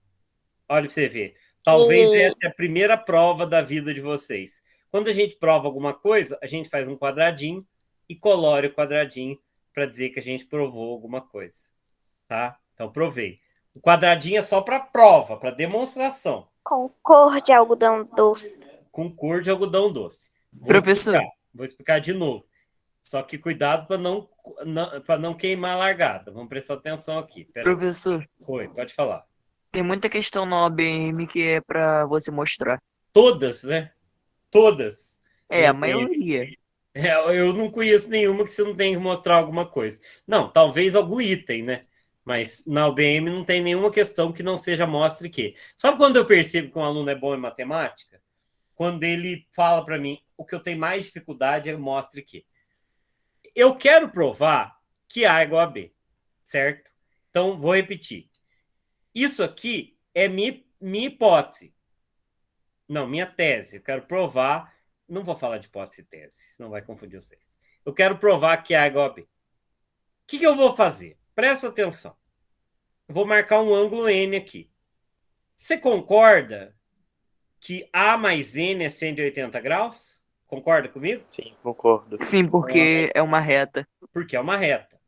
Olha para você ver. Talvez essa é a primeira prova da vida de vocês. Quando a gente prova alguma coisa, a gente faz um quadradinho e colore o quadradinho para dizer que a gente provou alguma coisa. Tá? Então, provei. O quadradinho é só para prova, para demonstração. Com cor de algodão doce. Com cor de algodão doce. Professor. Vou explicar de novo. Só que cuidado para não queimar a largada. Vamos prestar atenção aqui. Professor. Oi, pode falar. Tem muita questão na OBM que é para você mostrar. Todas, né? Todas. A maioria. Eu não conheço nenhuma que você não tem que mostrar alguma coisa. Não, talvez algum item, né? Mas na UBM não tem nenhuma questão que não seja mostre que. Sabe quando eu percebo que um aluno é bom em matemática? Quando ele fala para mim, o que eu tenho mais dificuldade é mostre que. Eu quero provar que A é igual a B, certo? Então, vou repetir. Isso aqui é minha hipótese. Não, minha tese. Eu quero provar. Não vou falar de hipótese e tese, senão vai confundir vocês. Eu quero provar que A é igual a B. O que eu vou fazer? Presta atenção. Eu vou marcar um ângulo N aqui. Você concorda que A mais N é 180 graus? Concorda comigo? Sim, concordo. Sim, porque é uma reta. Porque é uma reta.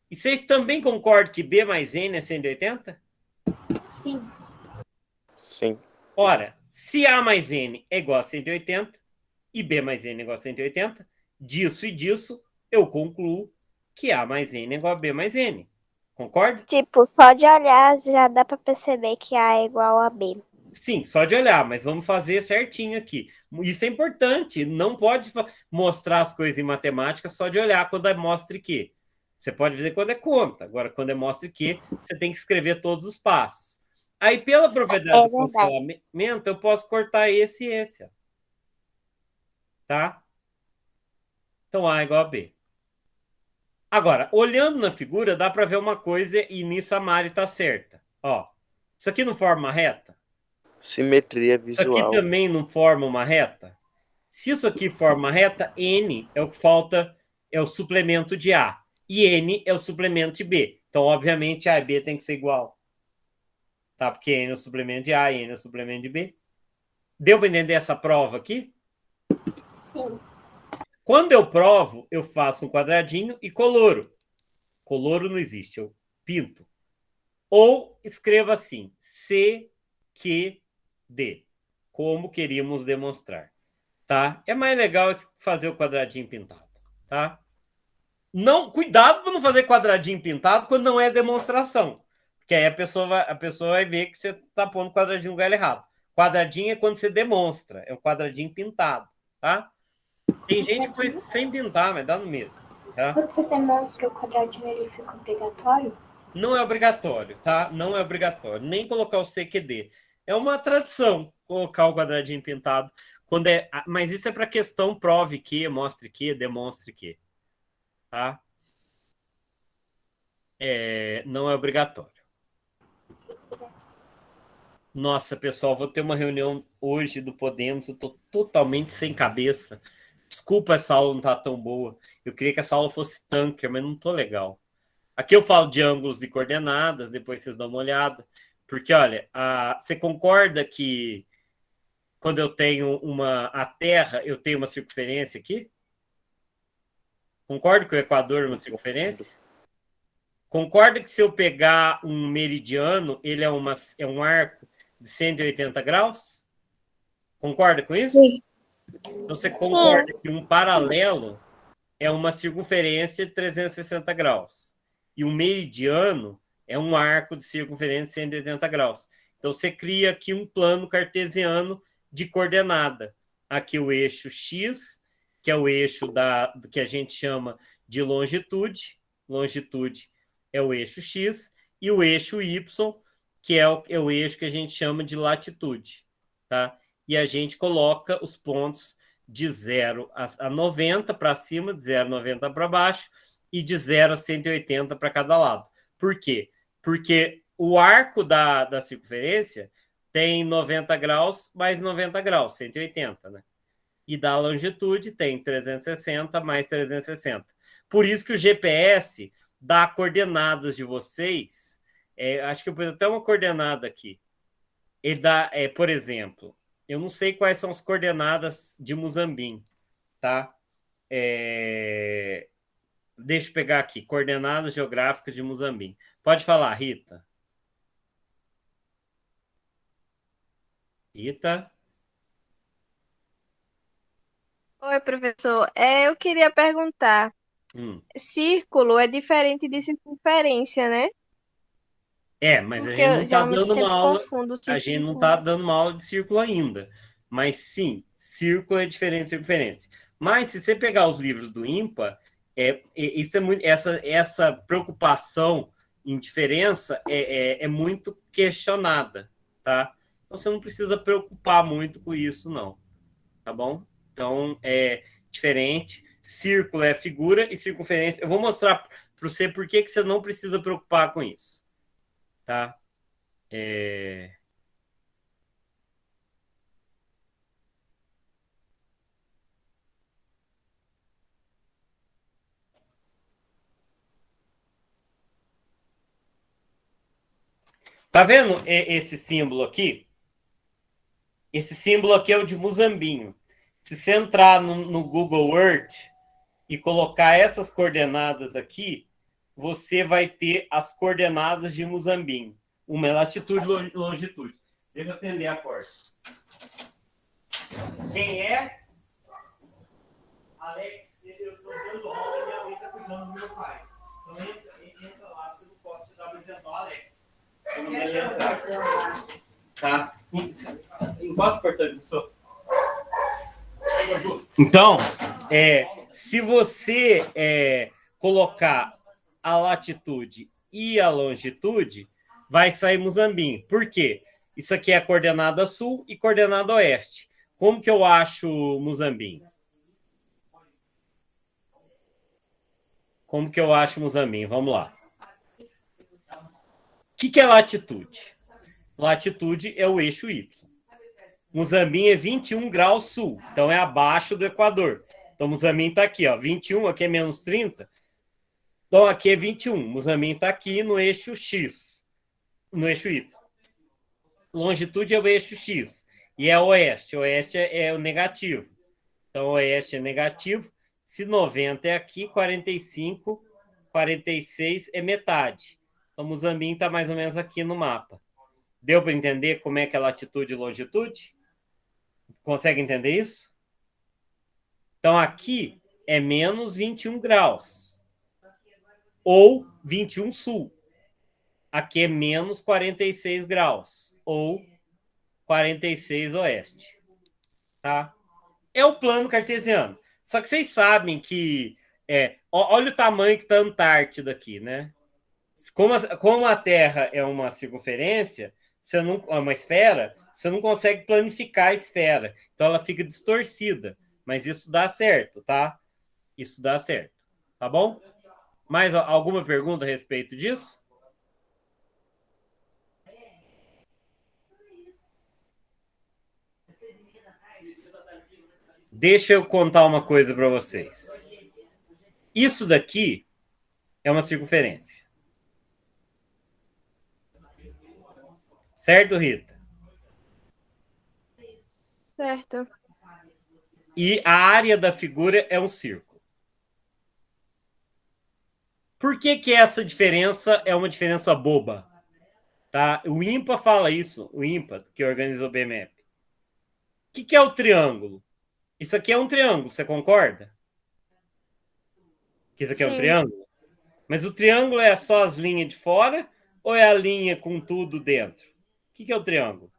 E vocês também concordam que B mais N é 180? Sim. Sim. Ora, se A mais N é igual a 180 e B mais N é igual a 180, disso e disso, eu concluo que A mais N é igual a B mais N. Concorda? Tipo, só de olhar já dá para perceber que A é igual a B. Sim, só de olhar, mas vamos fazer certinho aqui. Isso é importante, não pode mostrar as coisas em matemática só de olhar quando é mostre que. Você pode dizer quando é conta, agora quando é mostre que, você tem que escrever todos os passos. Aí, pela propriedade do cancelamento, eu posso cortar esse e esse. Ó. Tá? Então, A é igual a B. Agora, olhando na figura, dá para ver uma coisa e nisso a Mari está certa. Ó, isso aqui não forma uma reta? Simetria visual. Isso aqui também não forma uma reta? Se isso aqui forma uma reta, N é o que falta, é o suplemento de A. E N é o suplemento de B. Então, obviamente, A e B tem que ser igual. Tá? Porque N é o suplemento de A e N é o suplemento de B. Deu para entender essa prova aqui? Sim. Quando eu provo, eu faço um quadradinho e coloro. Coloro não existe, eu pinto. Ou escrevo assim, C, Q, D. Como queríamos demonstrar. Tá? É mais legal fazer o quadradinho pintado. Tá? Não, cuidado para não fazer quadradinho pintado quando não é demonstração. Porque aí a pessoa vai ver que você está pondo quadradinho no lugar errado. Quadradinho é quando você demonstra. É um quadradinho pintado. Tá? Tem gente que faz sem pintar, mas dá no mesmo. Tá? Quando você demonstra o quadradinho, ele fica obrigatório? Não é obrigatório, tá? Não é obrigatório. Nem colocar o CQD. É uma tradição colocar o quadradinho pintado. Mas isso é para questão prove que, mostre que, demonstre que. Tá? Não é obrigatório. Nossa, pessoal, vou ter uma reunião hoje do Podemos. Eu estou totalmente sem cabeça. Desculpa, essa aula não tá tão boa. Eu queria que essa aula fosse tanker, mas não tô legal. Aqui eu falo de ângulos e coordenadas, depois vocês dão uma olhada. Porque, olha, você concorda que quando eu tenho a Terra, eu tenho uma circunferência aqui? Concordo que o Equador é uma circunferência? Concorda que se eu pegar um meridiano, ele é um arco de 180 graus? Concorda com isso? Sim. Então, você concorda que um paralelo é uma circunferência de 360 graus. E um meridiano é um arco de circunferência de 180 graus. Então, você cria aqui um plano cartesiano de coordenada. Aqui o eixo X, que é o eixo que a gente chama de longitude. Longitude é o eixo X. E o eixo Y, que é o eixo que a gente chama de latitude. Tá? E a gente coloca os pontos de 0 a 90 para cima, de 0 a 90 para baixo, e de 0 a 180 para cada lado. Por quê? Porque o arco da circunferência tem 90 graus mais 90 graus, 180, né? E da longitude tem 360 mais 360. Por isso que o GPS dá coordenadas de vocês. Acho que eu pus até uma coordenada aqui. Ele dá, por exemplo, eu não sei quais são as coordenadas de Muzambinho, tá? Deixa eu pegar aqui, coordenadas geográficas de Muzambinho. Pode falar, Rita. Rita? Oi, professor. Eu queria perguntar, círculo é diferente de circunferência, né? Mas Porque a gente eu não está geralmente dando uma sempre aula. confundo A gente círculo não com... está dando uma aula de círculo ainda. Mas sim, círculo é diferente de circunferência. Mas se você pegar os livros do IMPA, isso é muito, essa preocupação em diferença é muito questionada, tá? Então você não precisa preocupar muito com isso, não. Tá bom? Então é diferente. Círculo é figura e circunferência. Eu vou mostrar para você por que você não precisa preocupar com isso. Tá? Tá vendo esse símbolo aqui? Esse símbolo aqui é o de Muzambinho. Se você entrar no Google Earth e colocar essas coordenadas aqui, você vai ter as coordenadas de Muzambinho. Uma é latitude e longitude. Deixa eu atender a porta. Quem é? Alex, eu estou dando aula e minha mãe está cuidando do meu pai. Então entra lá, porque eu não posso te dar apresentar o Alex. Eu não deixo entrar. Tá? Encosta o portão do senhor. Então, se você colocar a latitude e a longitude, vai sair Muzambinho. Por quê? Isso aqui é a coordenada sul e coordenada oeste. Como que eu acho Muzambinho? Como que eu acho Muzambinho? Vamos lá. O que é latitude? Latitude é o eixo Y. Muzambinho é 21 graus sul, então é abaixo do Equador. Então, Muzambinho está aqui, ó, 21, aqui é menos 30. Então, aqui é 21. Muzambinho está aqui no eixo X, no eixo Y. Longitude é o eixo X e é oeste. Oeste é o negativo. Então, oeste é negativo. Se 90 é aqui, 45, 46 é metade. Então, Muzambinho está mais ou menos aqui no mapa. Deu para entender como é que é latitude e longitude? Consegue entender isso? Então, aqui é menos 21 graus. Ou 21 sul. Aqui é menos 46 graus. Ou 46 oeste. Tá? É o plano cartesiano. Só que vocês sabem que... olha o tamanho que está a Antártida aqui, né? Como a Terra é uma circunferência, uma esfera, você não consegue planificar a esfera. Então ela fica distorcida. Mas isso dá certo, tá? Isso dá certo. Tá bom? Mais alguma pergunta a respeito disso? Deixa eu contar uma coisa para vocês. Isso daqui é uma circunferência. Certo, Rita? Certo. E a área da figura é um círculo. Por que que essa diferença é uma diferença boba? Tá? O INPA fala isso, o INPA, que organiza o BMF. O que é o triângulo? Isso aqui é um triângulo, você concorda? Que isso aqui é um triângulo? Mas o triângulo é só as linhas de fora ou é a linha com tudo dentro? O que é o triângulo?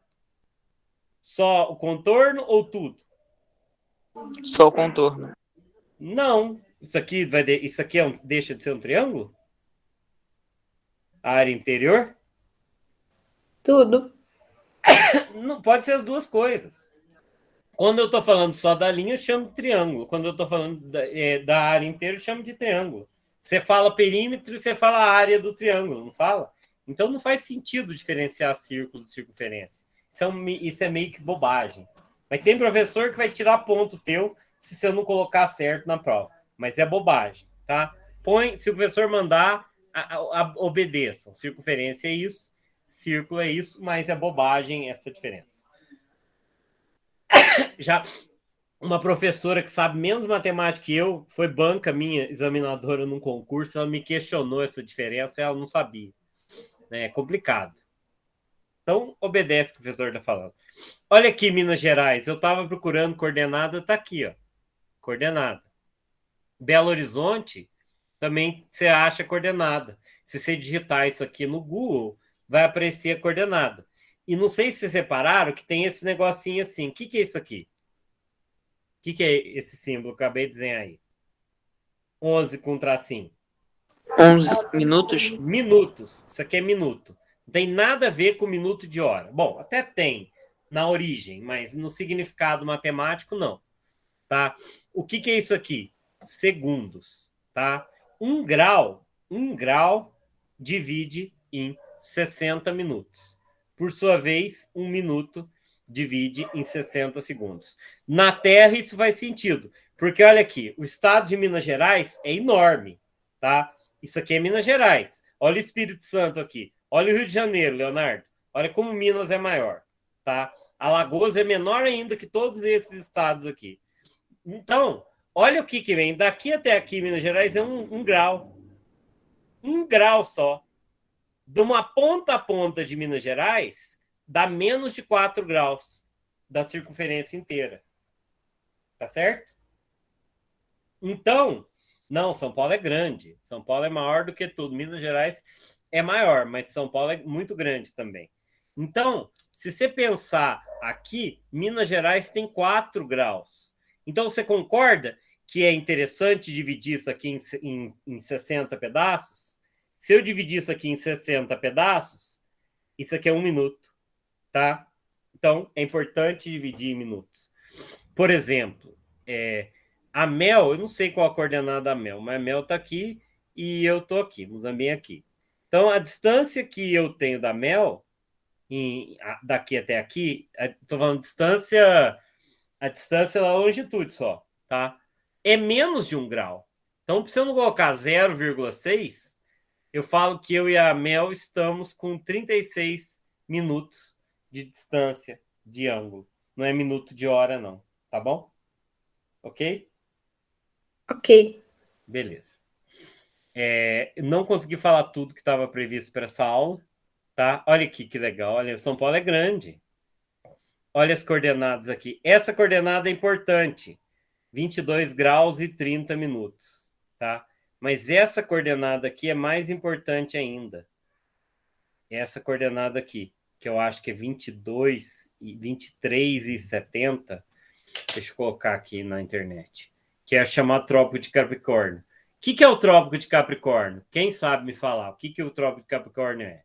Só o contorno ou tudo? Só o contorno. Não. Isso aqui deixa de ser um triângulo? A área interior? Tudo. Não pode ser as duas coisas. Quando eu estou falando só da linha, eu chamo de triângulo. Quando eu estou falando da área inteira, eu chamo de triângulo. Você fala perímetro e você fala a área do triângulo, não fala? Então não faz sentido diferenciar círculo de circunferência. Isso é meio que bobagem. Mas tem professor que vai tirar ponto teu se você não colocar certo na prova. Mas é bobagem, tá? Se o professor mandar, obedeçam. Circunferência é isso, círculo é isso, mas é bobagem essa diferença. Já uma professora que sabe menos matemática que eu, foi banca minha, examinadora num concurso, ela me questionou essa diferença e ela não sabia. É complicado. Então, obedece o que o professor está falando. Olha aqui, Minas Gerais, eu estava procurando coordenada, está aqui, ó. Coordenada. Belo Horizonte, também você acha coordenada. Se você digitar isso aqui no Google, vai aparecer a coordenada. E não sei se vocês repararam que tem esse negocinho assim. O que é isso aqui? O que é esse símbolo que eu acabei de desenhar aí? 11 com tracinho. 11 minutos? Minutos. Isso aqui é minuto. Não tem nada a ver com minuto de hora. Bom, até tem na origem, mas no significado matemático, não. Tá? O que é isso aqui? Segundos. Tá? 1 grau divide em 60 minutos. Por sua vez, 1 minuto divide em 60 segundos. Na Terra, isso faz sentido. Porque, olha aqui, o estado de Minas Gerais é enorme. Tá? Isso aqui é Minas Gerais. Olha o Espírito Santo aqui. Olha o Rio de Janeiro, Leonardo. Olha como Minas é maior. Tá? Alagoas é menor ainda que todos esses estados aqui. Então, olha o que vem. Daqui até aqui, Minas Gerais, é 1 grau. 1 grau só. De uma ponta a ponta de Minas Gerais, dá menos de 4 graus da circunferência inteira. Tá certo? Então, não, São Paulo é grande. São Paulo é maior do que tudo. Minas Gerais é maior, mas São Paulo é muito grande também. Então, se você pensar aqui, Minas Gerais tem 4 graus. Então, você concorda que é interessante dividir isso aqui em 60 pedaços? Se eu dividir isso aqui em 60 pedaços, isso aqui é 1 minuto, tá? Então, é importante dividir em minutos. Por exemplo, a Mel, eu não sei qual a coordenada da Mel, mas a Mel está aqui e eu estou aqui, Muzambinho aqui. Então, a distância que eu tenho da Mel, daqui até aqui, estou falando distância, a distância da longitude só, tá? É menos de 1 grau. Então, se eu não colocar 0,6, eu falo que eu e a Mel estamos com 36 minutos de distância de ângulo. Não é minuto de hora, não. Tá bom? Ok? Ok. Beleza. Não consegui falar tudo que estava previsto para essa aula, tá? Olha aqui que legal. Olha, São Paulo é grande. Olha as coordenadas aqui. Essa coordenada é importante. 22 graus e 30 minutos, tá? Mas essa coordenada aqui é mais importante ainda. Essa coordenada aqui, que eu acho que é 23 e 70. Deixa eu colocar aqui na internet. Que é chamar Trópico de Capricórnio. O que é o Trópico de Capricórnio? Quem sabe me falar? O que o Trópico de Capricórnio é?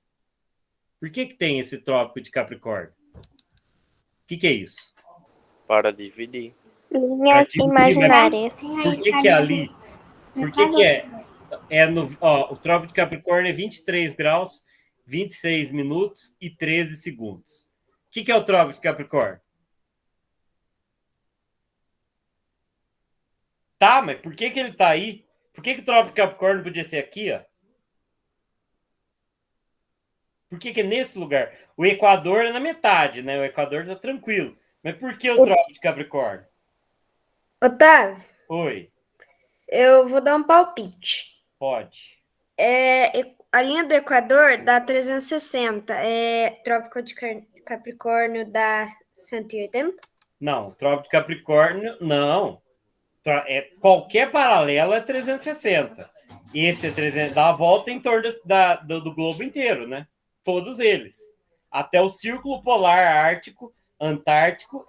Por que tem esse Trópico de Capricórnio? O que é isso? Para dividir. Linhas imaginárias. Por que ali? Por que o Trópico de Capricórnio é 23 graus, 26 minutos e 13 segundos. O que é o Trópico de Capricórnio? Tá, mas por que ele tá aí? Por que o Trópico de Capricórnio podia ser aqui, ó? Por que é nesse lugar? O Equador é na metade, né? O Equador tá tranquilo. Mas por que o Trópico de Capricórnio? Otávio, Oi. eu vou dar um palpite. Pode. A linha do Equador dá 360. Trópico de Capricórnio dá 180? Não, Trópico de Capricórnio, não. Qualquer paralelo é 360. Esse é 300, dá a volta em torno do globo inteiro, né? Todos eles. Até o Círculo Polar Ártico, Antártico,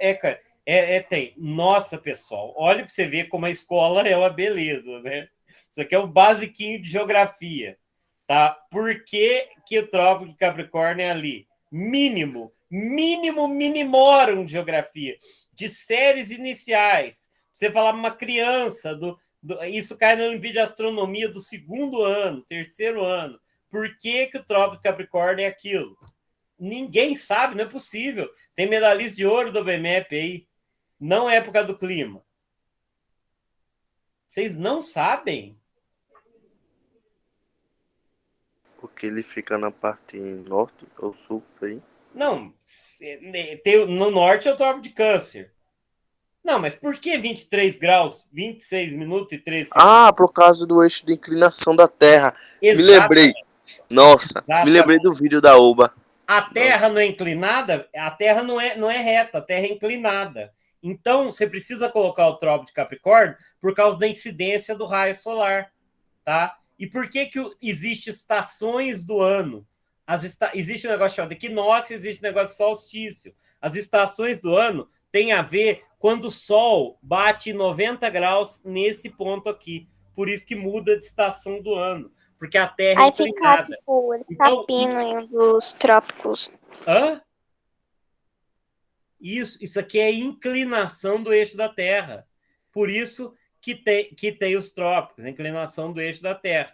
tem. Nossa, pessoal, olha para você ver como a escola é uma beleza, né? Isso aqui é o basiquinho de geografia, tá? Por que o Trópico de Capricórnio é ali? Minimorum de geografia, de séries iniciais. Você falar para uma criança, isso cai na Olimpíada de Astronomia do 2º ano, 3º ano. Por que o Trópico de Capricórnio é aquilo? Ninguém sabe, não é possível. Tem medalhista de ouro do BMEP aí. Não é por causa do clima. Vocês não sabem? Porque ele fica na parte norte ou sul, aí? Não, no norte é o Trópico de Câncer. Não, mas por que 23 graus, 26 minutos e 13 segundos? Ah, por causa do eixo de inclinação da Terra. Exatamente. Me lembrei. Nossa, me lembrei do vídeo da Oba. A Terra não é inclinada, a Terra não é reta, a Terra é inclinada. Então, você precisa colocar o Trópico de Capricórnio por causa da incidência do raio solar, tá? E por que existe estações do ano? Existe um negócio chamado equinócio, existe um negócio de solstício. As estações do ano têm a ver quando o Sol bate 90 graus nesse ponto aqui. Por isso que muda de estação do ano. Porque a Terra é inclinada. Fica, tipo, ele fica pino em um dos trópicos. Hã? Isso aqui é a inclinação do eixo da Terra. Por isso que tem os trópicos, a inclinação do eixo da Terra.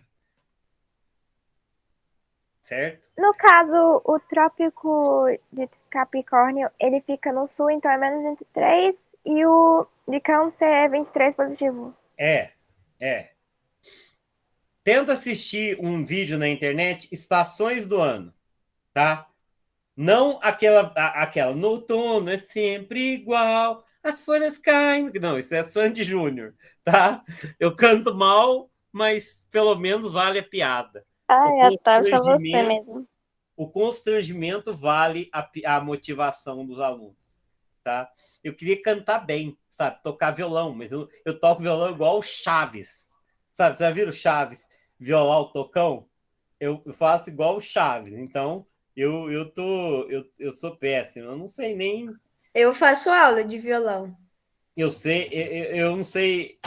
Certo? No caso, o trópico de Capricórnio, ele fica no sul, então é menos 23, e o de Câncer é 23 positivo. É. Tenta assistir um vídeo na internet, estações do ano, tá? Não aquela no outono é sempre igual, as folhas caem. Não, isso é Sandy Júnior, tá? Eu canto mal, mas pelo menos vale a piada. Tá, só você mesmo. O constrangimento vale a motivação dos alunos, tá? Eu queria cantar bem, sabe? Tocar violão, mas eu toco violão igual o Chaves, sabe? Você já viram o Chaves violar o tocão? Eu faço igual o Chaves, então eu sou péssimo, eu não sei nem... Eu faço aula de violão. Eu sei, eu não sei